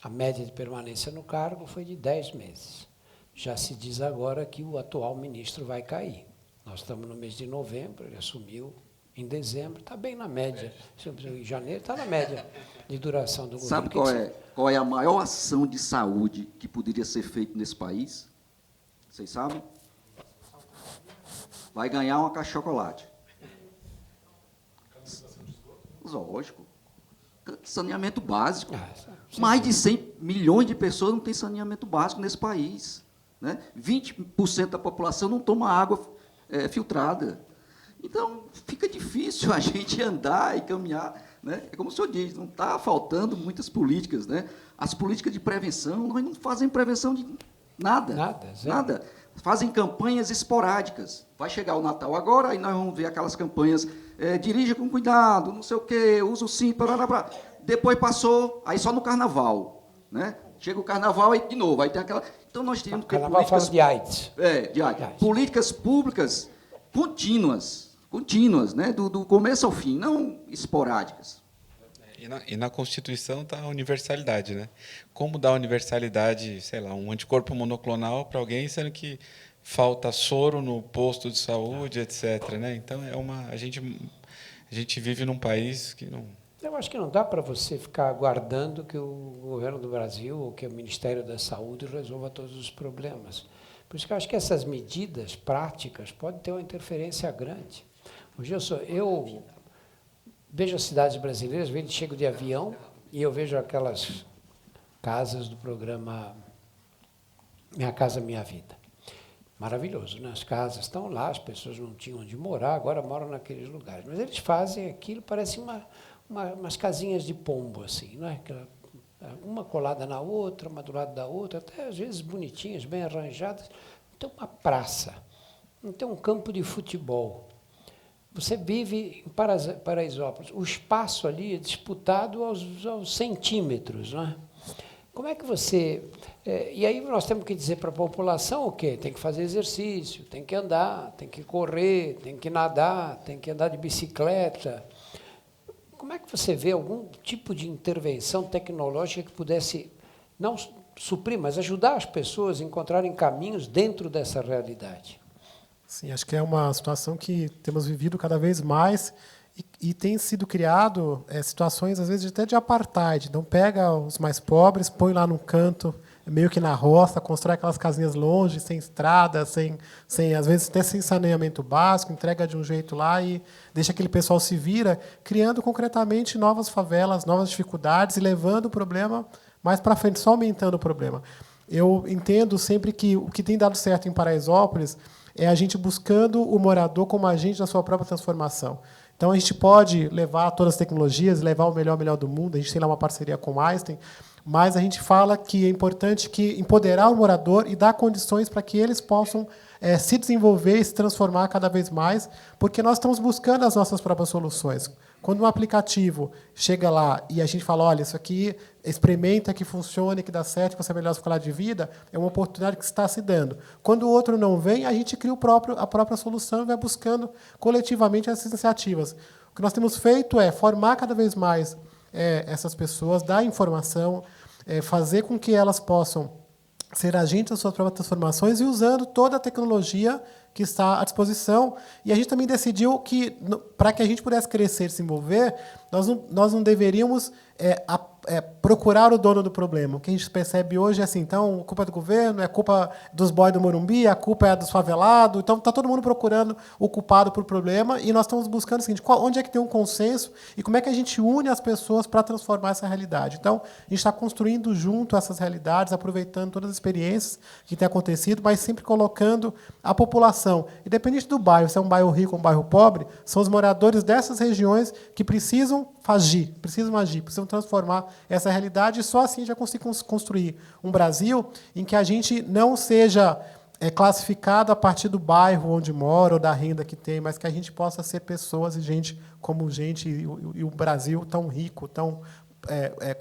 A média de permanência no cargo foi de 10 meses. Já se diz agora que o atual ministro vai cair. Nós estamos no mês de novembro, ele assumiu em dezembro, está bem na média. Em janeiro está na média de duração do governo. Sabe qual é a maior ação de saúde que poderia ser feita nesse país? Vocês sabem? Vai ganhar uma caixa de chocolate. Lógico. Saneamento básico. Mais de 100 milhões de pessoas não têm saneamento básico nesse país, né? 20% da população não toma água filtrada. Então, fica difícil a gente andar e caminhar, né? É como o senhor diz, não está faltando muitas políticas, né? As políticas de prevenção, nós não fazem prevenção de nada. Nada, zero. Nada. Fazem campanhas esporádicas. Vai chegar o Natal agora, aí nós vamos ver aquelas campanhas, dirija com cuidado, não sei o quê, usa o cinto, blá. Depois passou, aí só no Carnaval, né? Chega o Carnaval e de novo, aí tem aquela... Então nós temos que ter Carnaval políticas... fala de AIDS. De AIDS. Políticas públicas contínuas, né? Do começo ao fim, não esporádicas. E na Constituição está a universalidade, né? Como dar universalidade, sei lá, um anticorpo monoclonal para alguém, sendo que falta soro no posto de saúde, etc., né? Então a gente vive num país que não... Eu acho que não dá para você ficar aguardando que o governo do Brasil ou que o Ministério da Saúde resolva todos os problemas. Por isso que eu acho que essas medidas práticas podem ter uma interferência grande. Hoje eu vejo as cidades brasileiras, chego de avião e eu vejo aquelas casas do programa Minha Casa Minha Vida. Maravilhoso, né? As casas estão lá, as pessoas não tinham onde morar, agora moram naqueles lugares. Mas eles fazem aquilo, parece umas casinhas de pombo, assim, não é? Uma colada na outra, uma do lado da outra, até às vezes bonitinhas, bem arranjadas. Não tem uma praça, não tem um campo de futebol. Você vive em Paraisópolis. O espaço ali é disputado aos centímetros, não é? Como é que você... e aí nós temos que dizer para a população o quê? Tem que fazer exercício, tem que andar, tem que correr, tem que nadar, tem que andar de bicicleta. Como é que você vê algum tipo de intervenção tecnológica que pudesse não suprir, mas ajudar as pessoas a encontrarem caminhos dentro dessa realidade? Sim, acho que é uma situação que temos vivido cada vez mais e tem sido criado situações, às vezes, até de apartheid. Então, pega os mais pobres, põe lá num canto, meio que na roça, constrói aquelas casinhas longe, sem estrada, às vezes até sem saneamento básico, entrega de um jeito lá e deixa aquele pessoal se vira, criando concretamente novas favelas, novas dificuldades e levando o problema mais para frente, só aumentando o problema. Eu entendo sempre que o que tem dado certo em Paraisópolis é a gente buscando o morador como agente da sua própria transformação. Então, a gente pode levar todas as tecnologias, levar o melhor do mundo, a gente tem lá uma parceria com o Einstein, mas a gente fala que é importante empoderar o morador e dar condições para que eles possam se desenvolver e se transformar cada vez mais, porque nós estamos buscando as nossas próprias soluções. Quando um aplicativo chega lá e a gente fala, olha, isso aqui experimenta que funcione, que dá certo, que você melhora a sua qualidade de vida, é uma oportunidade que está se dando. Quando o outro não vem, a gente cria a própria solução e vai buscando coletivamente essas iniciativas. O que nós temos feito é formar cada vez mais essas pessoas, dar informação, fazer com que elas possam ser agentes das suas próprias transformações e usando toda a tecnologia que está à disposição. E a gente também decidiu que, para que a gente pudesse crescer e se desenvolver, nós não deveríamos procurar o dono do problema. O que a gente percebe hoje é assim, então, a culpa é do governo, é culpa dos boys do Morumbi, a culpa é dos favelados, então está todo mundo procurando o culpado por problema, e nós estamos buscando o seguinte, onde é que tem um consenso e como é que a gente une as pessoas para transformar essa realidade. Então, a gente está construindo junto essas realidades, aproveitando todas as experiências que têm acontecido, mas sempre colocando a população, independente do bairro, se é um bairro rico ou um bairro pobre, são os moradores dessas regiões que precisam agir, precisam transformar essa realidade, e só assim já conseguimos construir um Brasil em que a gente não seja classificado a partir do bairro onde mora ou da renda que tem, mas que a gente possa ser pessoas e gente como gente, e o Brasil tão rico,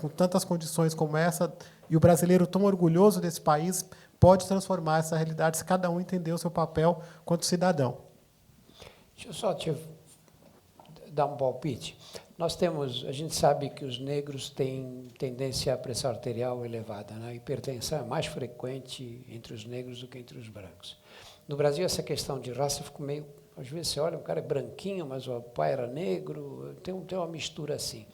com tantas condições como essa, e o brasileiro tão orgulhoso desse país, pode transformar essa realidade se cada um entender o seu papel quanto cidadão. Deixa eu só te dar um palpite. A gente sabe que os negros têm tendência à pressão arterial elevada, né? A hipertensão é mais frequente entre os negros do que entre os brancos. No Brasil, essa questão de raça ficou meio... Às vezes você olha, o cara é branquinho, mas o pai era negro, tem uma mistura assim.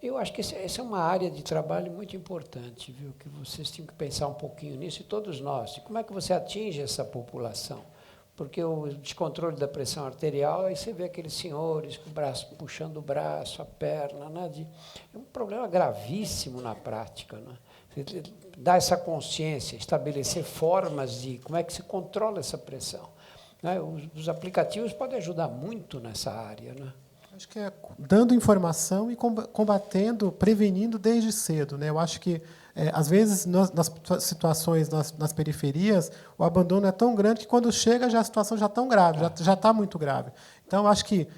Eu acho que essa é uma área de trabalho muito importante, viu? Que vocês tinham que pensar um pouquinho nisso, e todos nós. E como é que você atinge essa população? Porque o descontrole da pressão arterial, aí você vê aqueles senhores com o braço, puxando o braço, a perna, né? É um problema gravíssimo na prática, né? Dar essa consciência, estabelecer formas de como é que se controla essa pressão. Né? Os aplicativos podem ajudar muito nessa área, né? Acho que é dando informação e combatendo, prevenindo desde cedo, né? Eu acho que, às vezes, nas situações, nas periferias, o abandono é tão grande que, quando chega, a situação já está tão grave, já está muito grave. Então, eu acho que,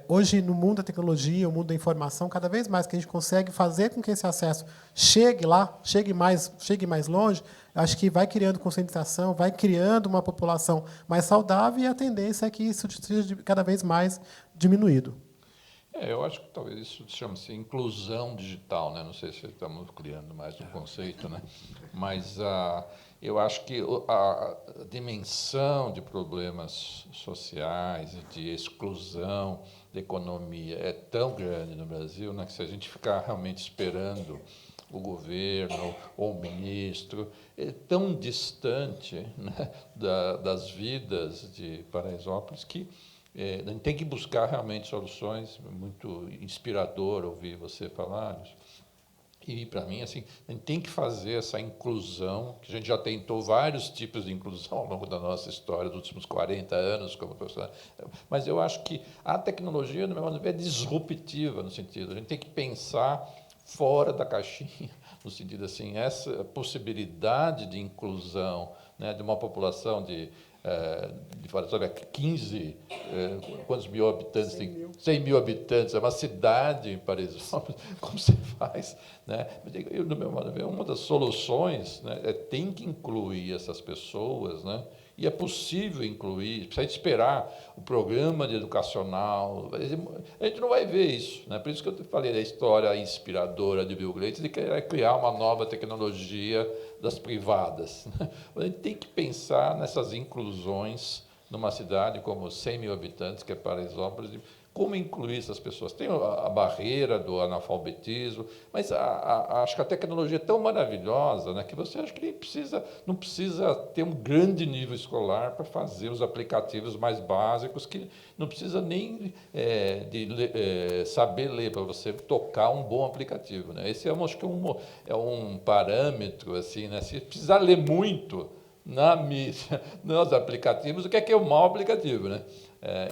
hoje, no mundo da tecnologia, o mundo da informação, cada vez mais que a gente consegue fazer com que esse acesso chegue lá, chegue mais longe, acho que vai criando conscientização, vai criando uma população mais saudável, e a tendência é que isso seja cada vez mais diminuído. Eu acho que talvez isso chama-se inclusão digital, né? Não sei se estamos criando mais um conceito, né? Mas eu acho que a dimensão de problemas sociais e de exclusão da economia é tão grande no Brasil, né, que se a gente ficar realmente esperando o governo ou o ministro, é tão distante, né, das vidas de Paraisópolis, que a gente tem que buscar realmente soluções. Muito inspirador ouvir você falar isso. E, para mim, assim, a gente tem que fazer essa inclusão, que a gente já tentou vários tipos de inclusão ao longo da nossa história, dos últimos 40 anos como professor. Mas eu acho que a tecnologia, no meu modo de ver, é disruptiva, no sentido, a gente tem que pensar fora da caixinha, no sentido assim, essa possibilidade de inclusão, né, de uma população de 15, quantos mil habitantes tem? 100 mil habitantes, é uma cidade em Paraisópolis, como você faz? Né? Eu, no meu modo de ver, uma das soluções, né, tem que incluir essas pessoas, né? E é possível incluir, precisa esperar o programa de educacional, a gente não vai ver isso, né? Por isso que eu falei da história inspiradora de Bill Gates, de querer criar uma nova tecnologia das privadas. A gente tem que pensar nessas inclusões numa cidade como 100 mil habitantes, que é Paraisópolis, como incluir essas pessoas. Tem a barreira do analfabetismo, mas acho que a tecnologia é tão maravilhosa, né, que você acha que não precisa ter um grande nível escolar para fazer os aplicativos mais básicos, que não precisa nem saber ler para você tocar um bom aplicativo. Né? Esse acho que é um parâmetro, assim, né? Se precisar ler muito na mídia, nos aplicativos, o que é um mau aplicativo, né?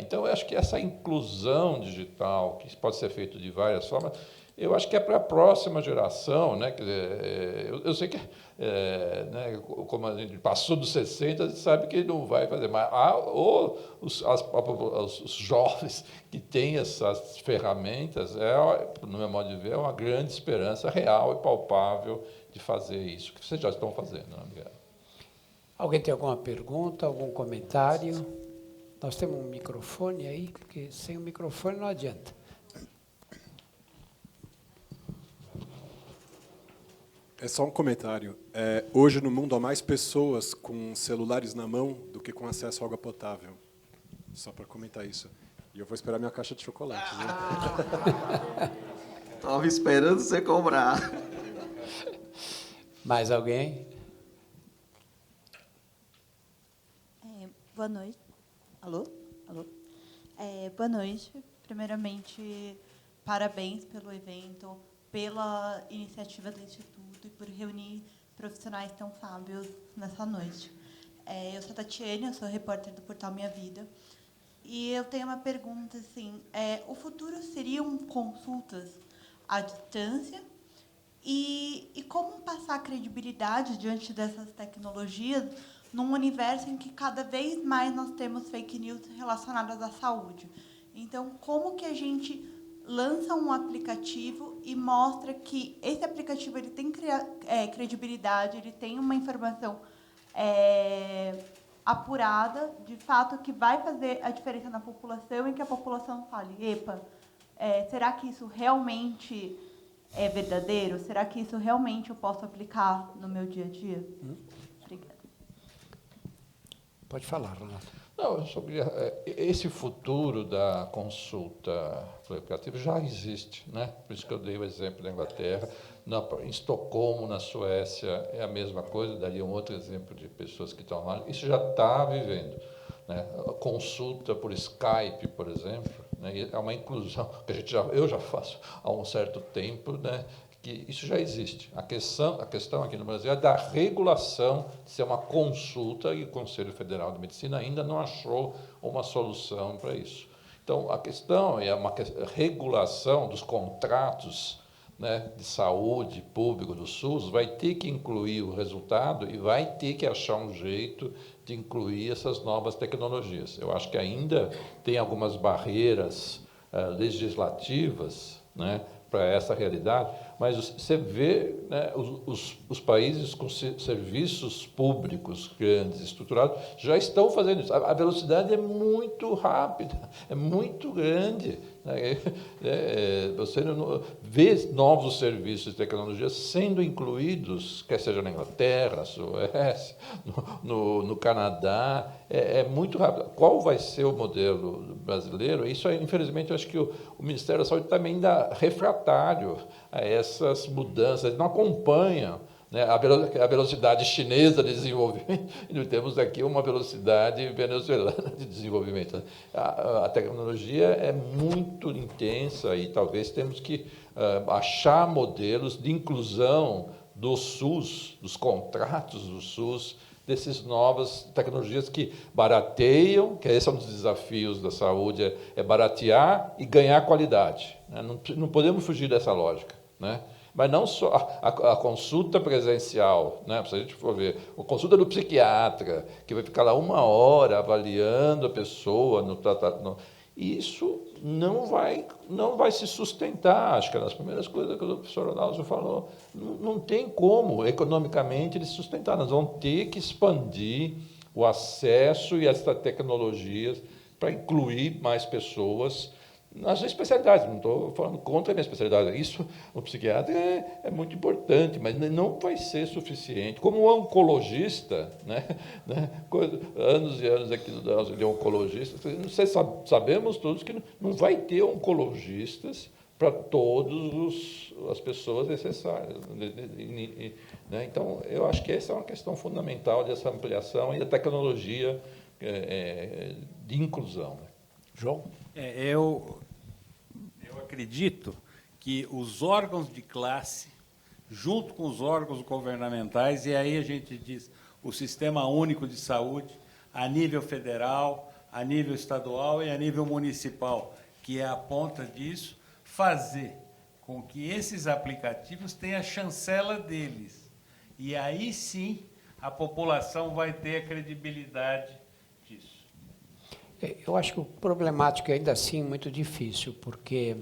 Então, eu acho que essa inclusão digital, que pode ser feita de várias formas, eu acho que é para a próxima geração, né? Quer dizer, eu sei que, né, como a gente passou dos 60, a gente sabe que não vai fazer mais. Os jovens que têm essas ferramentas, no meu modo de ver, é uma grande esperança real e palpável de fazer isso, que vocês já estão fazendo. Né? Obrigado. Alguém tem alguma pergunta, algum comentário? Nós temos um microfone aí, porque sem o microfone não adianta. É só um comentário. Hoje, no mundo, há mais pessoas com celulares na mão do que com acesso à água potável. Só para comentar isso. E eu vou esperar minha caixa de chocolate. Estava esperando você cobrar. Mais alguém? Boa noite. Alô? Alô? Boa noite. Primeiramente, parabéns pelo evento, pela iniciativa do Instituto e por reunir profissionais tão sábios nessa noite. Eu sou a Tatiane, eu sou repórter do portal Minha Vida. E eu tenho uma pergunta, assim, o futuro seriam consultas à distância? E como passar credibilidade diante dessas tecnologias num universo em que cada vez mais nós temos fake news relacionadas à saúde? Então, como que a gente lança um aplicativo e mostra que esse aplicativo ele tem credibilidade, ele tem uma informação apurada, de fato, que vai fazer a diferença na população, e que a população fale, epa, será que isso realmente é verdadeiro? Será que isso realmente eu posso aplicar no meu dia a dia? Obrigada. Pode falar, Renato. Não, eu só queria, esse futuro da consulta por aplicativo já existe, né? Por isso que eu dei o exemplo da Inglaterra. Em Estocolmo, na Suécia, é a mesma coisa. Daria um outro exemplo de pessoas que estão lá. Isso já está vivendo. Né? A consulta por Skype, por exemplo, né? É uma inclusão que eu já faço há um certo tempo, né? que isso já existe. A questão aqui no Brasil é da regulação, de ser uma consulta, e o Conselho Federal de Medicina ainda não achou uma solução para isso. Então, a questão é uma regulação dos contratos, né, de saúde público do SUS, vai ter que incluir o resultado e vai ter que achar um jeito de incluir essas novas tecnologias. Eu acho que ainda tem algumas barreiras legislativas, né, para essa realidade, mas você vê, né, os países com serviços públicos grandes, estruturados, já estão fazendo isso. A velocidade é muito rápida, é muito grande. Né? Você vê novos serviços de tecnologia sendo incluídos, quer seja na Inglaterra, Suécia, no Canadá, é muito rápido. Qual vai ser o modelo brasileiro? Isso, infelizmente, eu acho que o Ministério da Saúde também dá refratário a essas mudanças, não acompanha, né, a velocidade chinesa de desenvolvimento, e temos aqui uma velocidade venezuelana de desenvolvimento. A tecnologia é muito intensa e talvez temos que achar modelos de inclusão do SUS, dos contratos do SUS, dessas novas tecnologias que barateiam, que esse é um dos desafios da saúde, é baratear e ganhar qualidade. Né? Não podemos fugir dessa lógica. Né? Mas não só a consulta presencial, né? Se a gente for ver, a consulta do psiquiatra, que vai ficar lá 1 hora avaliando a pessoa, isso não vai se sustentar. Acho que é uma das primeiras coisas que o professor Ronaldo falou. Não tem como, economicamente, ele sustentar. Nós vamos ter que expandir o acesso e essas tecnologias para incluir mais pessoas nas especialidades. Não estou falando contra a minha especialidade. Isso, o psiquiatra é muito importante, mas não vai ser suficiente. Como oncologista, né, anos e anos aqui de oncologista, sabemos todos que não vai ter oncologistas para todas as pessoas necessárias. Né? Então, eu acho que essa é uma questão fundamental dessa ampliação e da tecnologia de inclusão. Né? João? Eu acredito que os órgãos de classe, junto com os órgãos governamentais, e aí a gente diz o Sistema Único de Saúde, a nível federal, a nível estadual e a nível municipal, que é a ponta disso, fazer com que esses aplicativos tenham a chancela deles. E aí sim a população vai ter a credibilidade disso. Eu acho que o problemático é ainda assim muito difícil, porque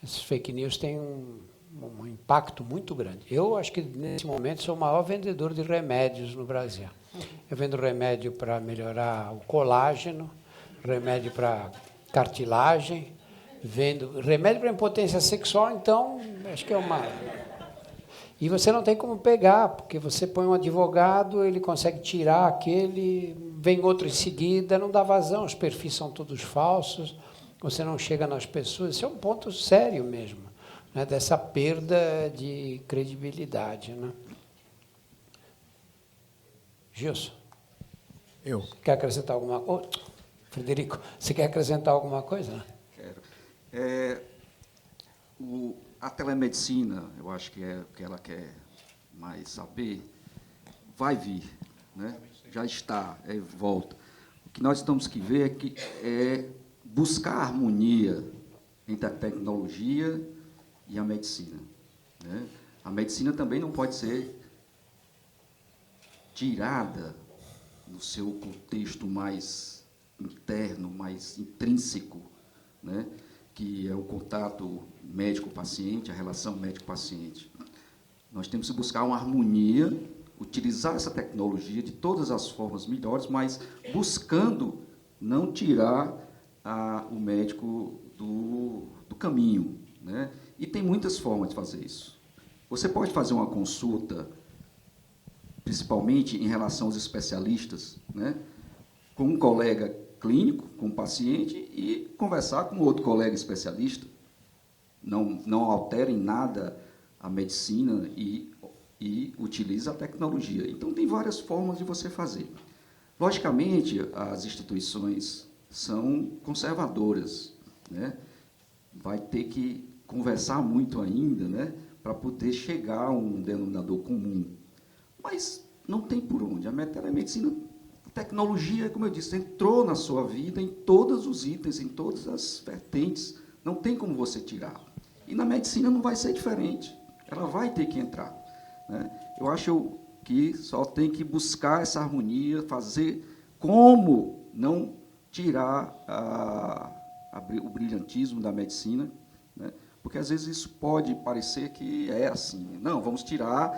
esses fake news têm um impacto muito grande. Eu acho que, nesse momento, sou o maior vendedor de remédios no Brasil. Eu vendo remédio para melhorar o colágeno, remédio para cartilagem, vendo remédio para impotência sexual, então, acho que é uma... E você não tem como pegar, porque você põe um advogado, ele consegue tirar aquele, vem outro em seguida, não dá vazão, os perfis são todos falsos, você não chega nas pessoas. Isso é um ponto sério mesmo, né, dessa perda de credibilidade. Né? Gilson? Eu. Quer acrescentar alguma coisa? Frederico, você quer acrescentar alguma coisa? Quero. A telemedicina, eu acho que é o que ela quer mais saber, vai vir, né? Já está, volta. O que nós temos que ver é buscar a harmonia entre a tecnologia e a medicina. Né? A medicina também não pode ser tirada no seu contexto mais interno, mais intrínseco, né? Que é o contato médico-paciente, a relação médico-paciente. Nós temos que buscar uma harmonia, utilizar essa tecnologia de todas as formas melhores, mas buscando não tirar o médico do caminho. Né? E tem muitas formas de fazer isso. Você pode fazer uma consulta, principalmente em relação aos especialistas, né? Com um colega clínico, com o paciente, e conversar com outro colega especialista. Não altera em nada a medicina e utiliza a tecnologia. Então, tem várias formas de você fazer. Logicamente, as instituições são conservadoras, né? Vai ter que conversar muito ainda, né? para poder chegar a um denominador comum. Mas não tem por onde. A telemedicina, a tecnologia, como eu disse, entrou na sua vida em todos os itens, em todas as vertentes. Não tem como você tirar. E na medicina não vai ser diferente. Ela vai ter que entrar, né? Eu acho que só tem que buscar essa harmonia, fazer como não tirar o brilhantismo da medicina, né? Porque, às vezes, isso pode parecer que é assim. Não, vamos tirar,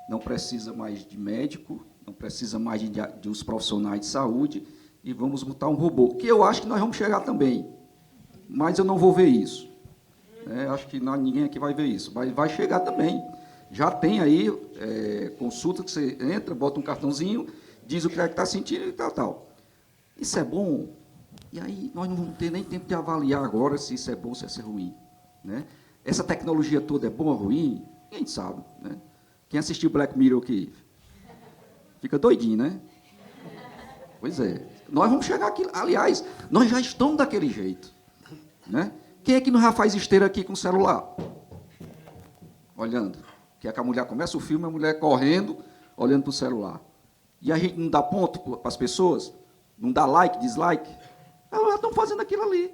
não precisa mais de médico, não precisa mais de os profissionais de saúde, e vamos botar um robô, que eu acho que nós vamos chegar também, mas eu não vou ver isso. Acho que ninguém aqui vai ver isso, mas vai chegar também. Já tem aí consulta que você entra, bota um cartãozinho, diz o que é que está sentindo e tal. Isso é bom? E aí nós não vamos ter nem tempo de avaliar agora se isso é bom ou se isso é ruim, né? Essa tecnologia toda é boa ou ruim? Ninguém sabe, né? Quem assistiu Black Mirror aqui fica doidinho, né? Pois é. Nós vamos chegar aqui. Aliás, nós já estamos daquele jeito, né? Quem é que não já faz esteira aqui com o celular? Olhando. Que é que a mulher começa o filme, a mulher correndo, olhando para o celular. E a gente não dá ponto para as pessoas? Não dá like, dislike? Elas já estão fazendo aquilo ali,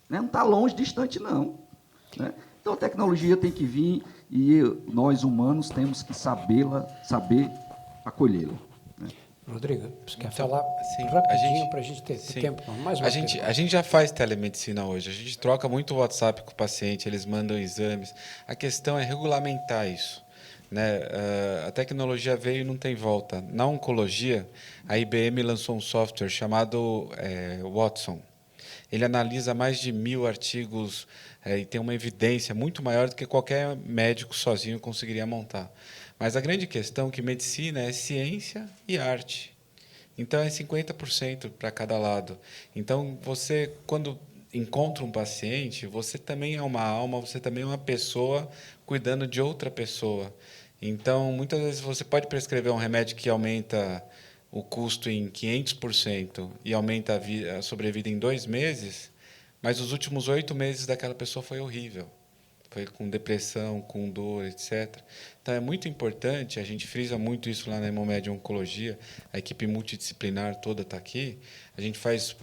né? Não está longe, distante, não, né? Então, a tecnologia tem que vir e nós, humanos, temos que saber acolhê-la, né? Rodrigo, você quer Então, falar sim, rapidinho para a gente ter sim. tempo? Mais uma A gente já faz telemedicina hoje, a gente troca muito WhatsApp com o paciente, eles mandam exames. A questão é regulamentar isso, né? A tecnologia veio e não tem volta. Na oncologia, a IBM lançou um software chamado Watson. Ele analisa mais de 1000 artigos e tem uma evidência muito maior do que qualquer médico sozinho conseguiria montar. Mas a grande questão é que medicina é ciência e arte. Então, é 50% para cada lado. Então, você, quando encontra um paciente, você também é uma alma, você também é uma pessoa cuidando de outra pessoa. Então, muitas vezes, você pode prescrever um remédio que aumenta o custo em 500% e aumenta a sobrevida em 2 meses, mas os últimos 8 meses daquela pessoa foi horrível. Foi com depressão, com dor, etc. Então, é muito importante, a gente frisa muito isso lá na Hemomed Oncologia, a equipe multidisciplinar toda está aqui, a gente faz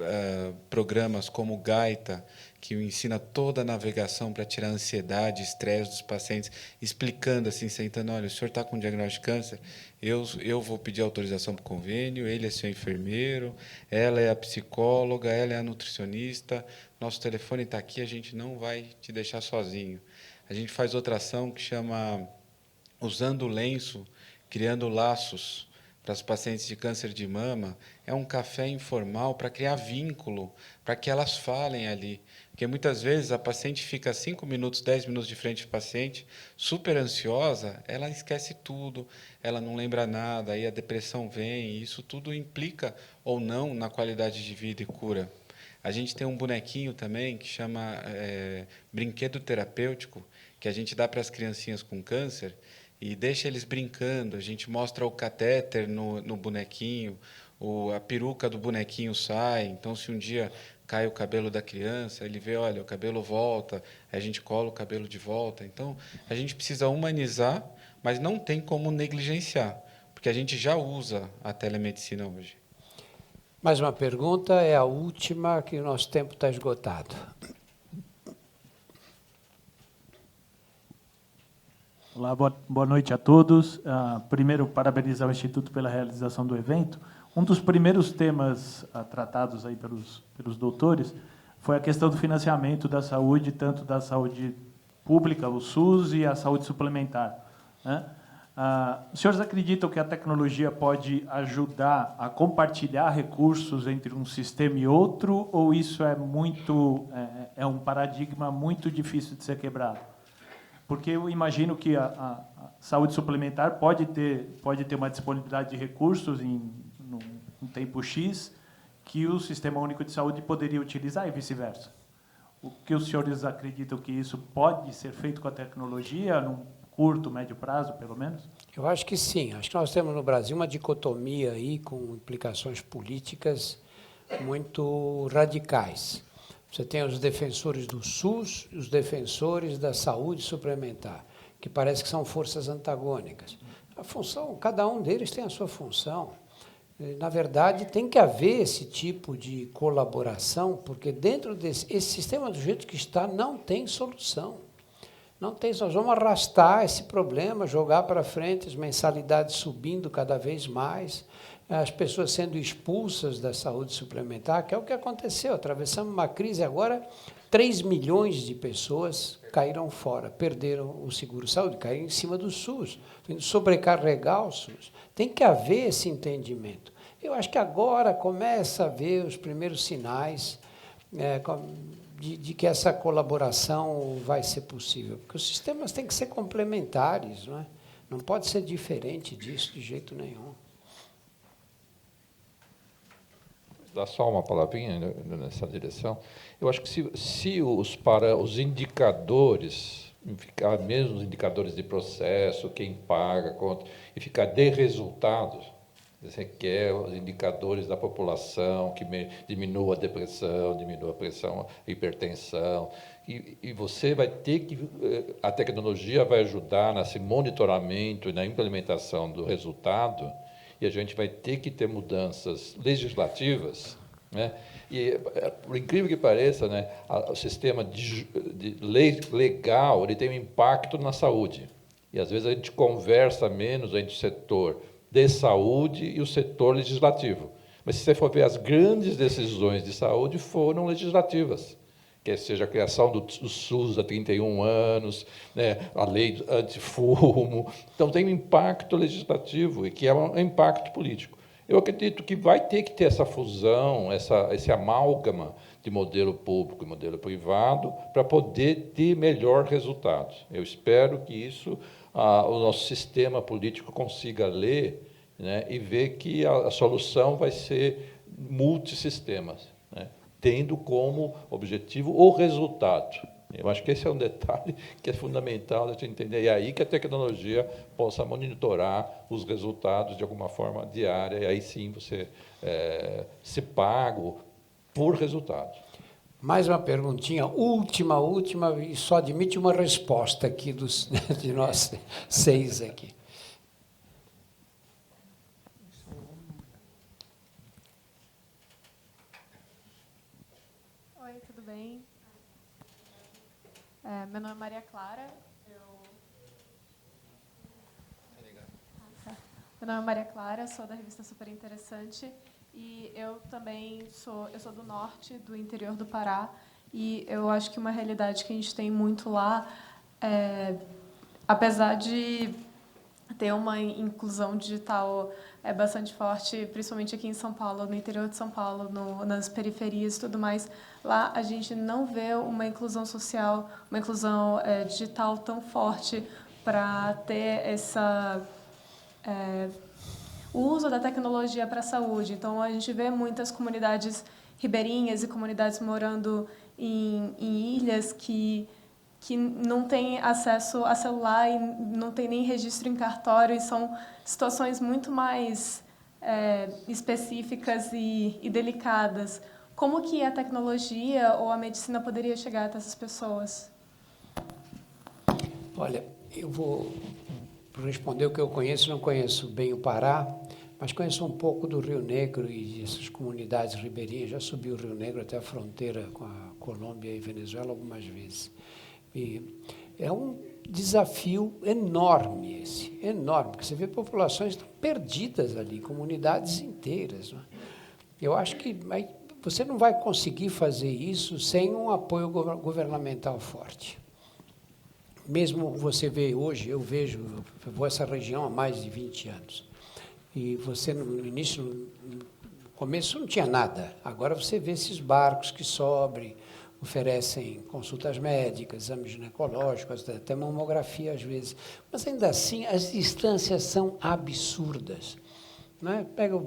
programas como o Gaita, que ensina toda a navegação para tirar a ansiedade, estresse dos pacientes, explicando assim, sentando, olha, o senhor está com diagnóstico de câncer, eu vou pedir autorização para o convênio, ele é seu enfermeiro, ela é a psicóloga, ela é a nutricionista, nosso telefone está aqui, a gente não vai te deixar sozinho. A gente faz outra ação que chama Usando o Lenço, Criando Laços para os pacientes de câncer de mama. É um café informal para criar vínculo, para que elas falem ali. Porque muitas vezes a paciente fica 5 minutos, 10 minutos de frente do paciente, super ansiosa, ela esquece tudo, ela não lembra nada, aí a depressão vem, e isso tudo implica ou não na qualidade de vida e cura. A gente tem um bonequinho também que chama brinquedo terapêutico, que a gente dá para as criancinhas com câncer e deixa eles brincando. A gente mostra o catéter no bonequinho, a peruca do bonequinho sai. Então, se um dia cai o cabelo da criança, ele vê, olha, o cabelo volta, a gente cola o cabelo de volta. Então, a gente precisa humanizar, mas não tem como negligenciar, porque a gente já usa a telemedicina hoje. Mais uma pergunta, é a última, que o nosso tempo está esgotado. Olá, boa noite a todos. Primeiro, parabenizar o Instituto pela realização do evento. Um dos primeiros temas tratados aí pelos doutores foi a questão do financiamento da saúde, tanto da saúde pública, o SUS, e a saúde suplementar, né? Os senhores acreditam que a tecnologia pode ajudar a compartilhar recursos entre um sistema e outro, ou isso é um paradigma muito difícil de ser quebrado? Porque eu imagino que a saúde suplementar pode ter uma disponibilidade de recursos em um tempo X que o Sistema Único de Saúde poderia utilizar e vice-versa. O que os senhores acreditam que isso pode ser feito com a tecnologia, num curto, médio prazo, pelo menos? Eu acho que sim. Acho que nós temos no Brasil uma dicotomia aí com implicações políticas muito radicais. Você tem os defensores do SUS e os defensores da saúde suplementar, que parece que são forças antagônicas. A função, cada um deles tem a sua função. Na verdade, tem que haver esse tipo de colaboração, porque dentro esse sistema, do jeito que está, não tem solução. Não tem solução. Nós vamos arrastar esse problema, jogar para frente, as mensalidades subindo cada vez mais, as pessoas sendo expulsas da saúde suplementar, que é o que aconteceu. Atravessamos uma crise agora, 3 milhões de pessoas caíram fora, perderam o seguro-saúde, caíram em cima do SUS, sobrecarregar o SUS. Tem que haver esse entendimento. Eu acho que agora começa a haver os primeiros sinais de que essa colaboração vai ser possível, porque os sistemas têm que ser complementares, não é? Não pode ser diferente disso de jeito nenhum. Dá só uma palavrinha nessa direção. Eu acho que se para os indicadores, ficar mesmo os indicadores de processo, quem paga, quanto, e ficar de resultados, você quer os indicadores da população, que diminua a depressão, diminua a pressão, a hipertensão, e você vai ter que, a tecnologia vai ajudar nesse monitoramento e na implementação do resultado, e a gente vai ter que ter mudanças legislativas, né? E, por incrível que pareça, né, o sistema de lei legal ele tem um impacto na saúde. E, às vezes, a gente conversa menos entre o setor de saúde e o setor legislativo. Mas, se você for ver, as grandes decisões de saúde foram legislativas, que seja a criação do SUS há 31 anos, né, a lei antifumo. Então, tem um impacto legislativo, e que é um impacto político. Eu acredito que vai ter que ter essa fusão, esse amálgama de modelo público e modelo privado para poder ter melhor resultado. Eu espero que isso o nosso sistema político consiga ler, né, e ver que a solução vai ser multissistemas, né, tendo como objetivo o resultado. Eu acho que esse é um detalhe que é fundamental a gente entender. E é aí que a tecnologia possa monitorar os resultados de alguma forma diária, e aí sim você se pago por resultado. Mais uma perguntinha, última, e só admite uma resposta aqui de nós 6 aqui. Oi, tudo bem? Meu nome é Maria Clara. Meu nome é Maria Clara, sou da revista Super Interessante. E eu também sou do norte, do interior do Pará, e eu acho que uma realidade que a gente tem muito lá, apesar de ter uma inclusão digital bastante forte, principalmente aqui em São Paulo, no interior de São Paulo, nas periferias e tudo mais, lá a gente não vê uma inclusão social, uma inclusão digital tão forte para ter o uso da tecnologia para a saúde. Então, a gente vê muitas comunidades ribeirinhas e comunidades morando em ilhas que não têm acesso a celular e não têm nem registro em cartório, e são situações muito mais específicas e delicadas. Como que a tecnologia ou a medicina poderia chegar até essas pessoas? Olha, eu vou responder o que eu conheço. Não conheço bem o Pará, mas conheço um pouco do Rio Negro e essas comunidades ribeirinhas. Já subi o Rio Negro até a fronteira com a Colômbia e Venezuela algumas vezes. E é um desafio enorme enorme, porque você vê populações que estão perdidas ali, comunidades inteiras, não é? Eu acho que você não vai conseguir fazer isso sem um apoio governamental forte. Mesmo você vê hoje, eu vou essa região há mais de 20 anos, e você no início, no começo não tinha nada, agora você vê esses barcos que sobem, oferecem consultas médicas, exames ginecológicos, até mamografia às vezes, mas ainda assim as distâncias são absurdas, não é? Pega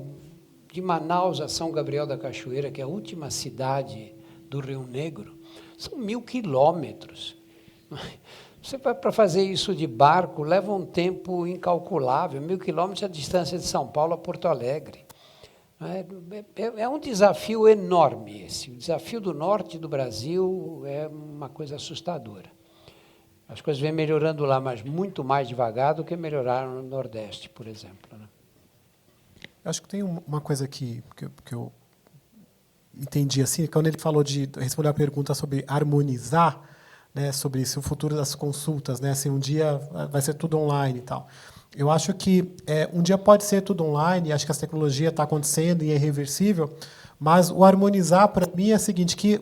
de Manaus a São Gabriel da Cachoeira, que é a última cidade do Rio Negro, são 1.000 quilômetros. Você vai para fazer isso de barco, leva um tempo incalculável, 1.000 quilômetros é a distância de São Paulo a Porto Alegre. É um desafio enorme esse. O desafio do norte do Brasil é uma coisa assustadora. As coisas vêm melhorando lá, mas muito mais devagar do que melhoraram no Nordeste, por exemplo, né? Eu acho que tem uma coisa que eu entendi assim, quando ele falou de responder a pergunta sobre harmonizar, né, sobre se o futuro das consultas, né, se um dia vai ser tudo online e tal. Eu acho que um dia pode ser tudo online, acho que essa tecnologia está acontecendo e é irreversível, mas o harmonizar, para mim, é o seguinte, que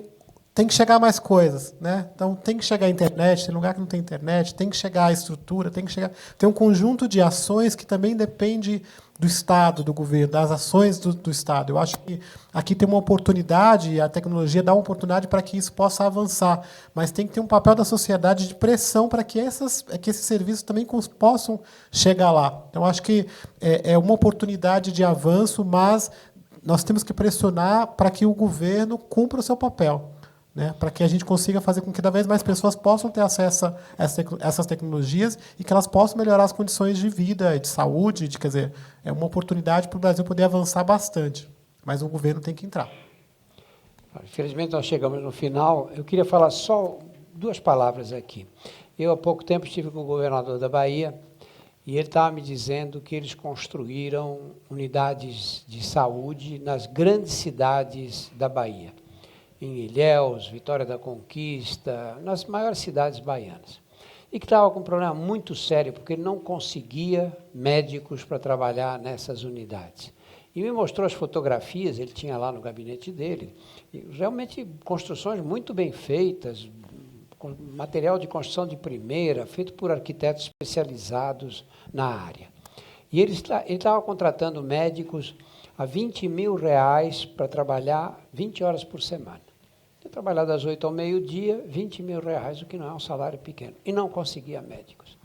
tem que chegar mais coisas, né? Então, tem que chegar a internet, tem lugar que não tem internet, tem que chegar a estrutura, tem um conjunto de ações que também depende do Estado, do governo, das ações do Estado. Eu acho que aqui tem uma oportunidade, a tecnologia dá uma oportunidade para que isso possa avançar, mas tem que ter um papel da sociedade de pressão para que esses serviços também possam chegar lá. Então, acho que é uma oportunidade de avanço, mas nós temos que pressionar para que o governo cumpra o seu papel, né, para que a gente consiga fazer com que cada vez mais pessoas possam ter acesso a essas tecnologias e que elas possam melhorar as condições de vida, de saúde, quer dizer, é uma oportunidade para o Brasil poder avançar bastante, mas o governo tem que entrar. Infelizmente, nós chegamos no final. Eu queria falar só 2 palavras aqui. Eu, há pouco tempo, estive com o governador da Bahia e ele estava me dizendo que eles construíram unidades de saúde nas grandes cidades da Bahia, em Ilhéus, Vitória da Conquista, nas maiores cidades baianas. E que estava com um problema muito sério, porque ele não conseguia médicos para trabalhar nessas unidades. E me mostrou as fotografias, ele tinha lá no gabinete dele, e realmente construções muito bem feitas, com material de construção de primeira, feito por arquitetos especializados na área. E ele estava contratando médicos a R$20 mil para trabalhar 20 horas por semana. Eu trabalhar das 8 ao meio-dia, R$20 mil, o que não é um salário pequeno, e não conseguia médicos.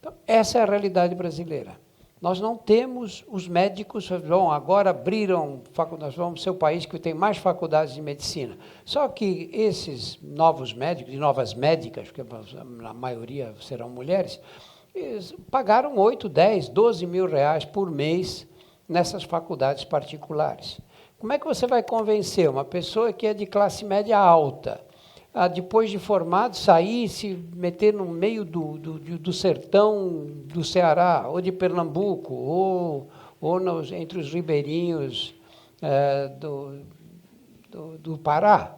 Então, essa é a realidade brasileira. Nós não temos os médicos, bom, agora abriram, nós vamos ser o país que tem mais faculdades de medicina. Só que esses novos médicos, e novas médicas, porque a maioria serão mulheres, eles pagaram 8, 10, 12 mil reais por mês nessas faculdades particulares. Como é que você vai convencer uma pessoa que é de classe média alta, a, depois de formado, sair e se meter no meio do sertão do Ceará, ou de Pernambuco, ou entre os ribeirinhos do Pará?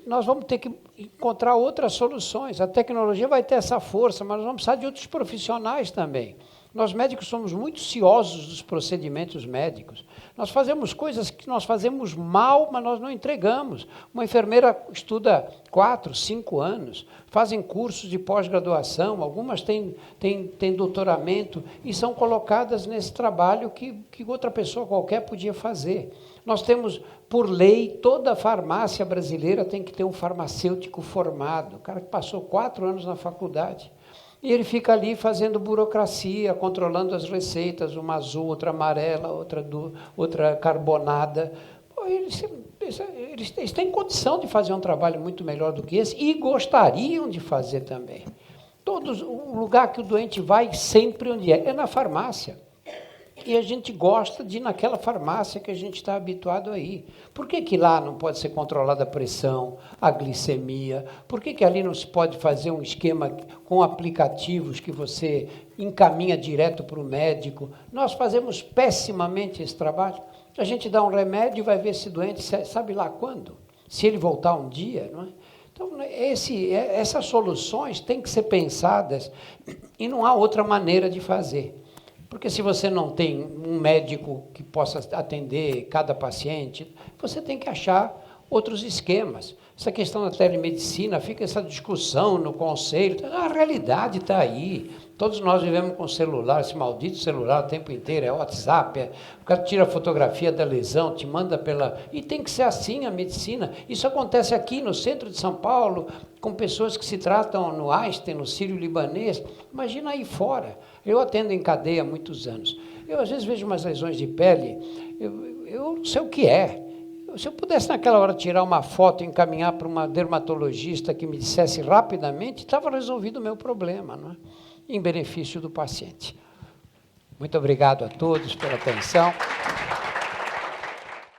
Nós vamos ter que encontrar outras soluções. A tecnologia vai ter essa força, mas nós vamos precisar de outros profissionais também. Nós médicos somos muito ciosos dos procedimentos médicos. Nós fazemos coisas que nós fazemos mal, mas nós não entregamos. Uma enfermeira estuda 4, 5 anos, fazem cursos de pós-graduação, algumas têm doutoramento e são colocadas nesse trabalho que outra pessoa qualquer podia fazer. Nós temos, por lei, toda a farmácia brasileira tem que ter um farmacêutico formado, o cara que passou 4 anos na faculdade. E ele fica ali fazendo burocracia, controlando as receitas, uma azul, outra amarela, outra carbonada. Pô, eles têm condição de fazer um trabalho muito melhor do que esse e gostariam de fazer também. O lugar que o doente vai sempre onde é na farmácia. E a gente gosta de ir naquela farmácia que a gente está habituado a ir. Por que lá não pode ser controlada a pressão, a glicemia? Por que ali não se pode fazer um esquema com aplicativos que você encaminha direto para o médico? Nós fazemos pessimamente esse trabalho. A gente dá um remédio e vai ver esse doente, sabe lá quando? Se ele voltar um dia, não é? Então, essas soluções têm que ser pensadas e não há outra maneira de fazer. Porque se você não tem um médico que possa atender cada paciente, você tem que achar outros esquemas. Essa questão da telemedicina, fica essa discussão no conselho, a realidade está aí. Todos nós vivemos com celular, esse maldito celular o tempo inteiro, é WhatsApp, o cara tira a fotografia da lesão, te manda pela... E tem que ser assim a medicina. Isso acontece aqui no centro de São Paulo, com pessoas que se tratam no Einstein, no Sírio-Libanês. Imagina aí fora. Eu atendo em cadeia há muitos anos. Eu, às vezes, vejo umas lesões de pele, eu não sei o que é. Se eu pudesse, naquela hora, tirar uma foto e encaminhar para uma dermatologista que me dissesse rapidamente, estava resolvido o meu problema, não é? Em benefício do paciente. Muito obrigado a todos pela atenção.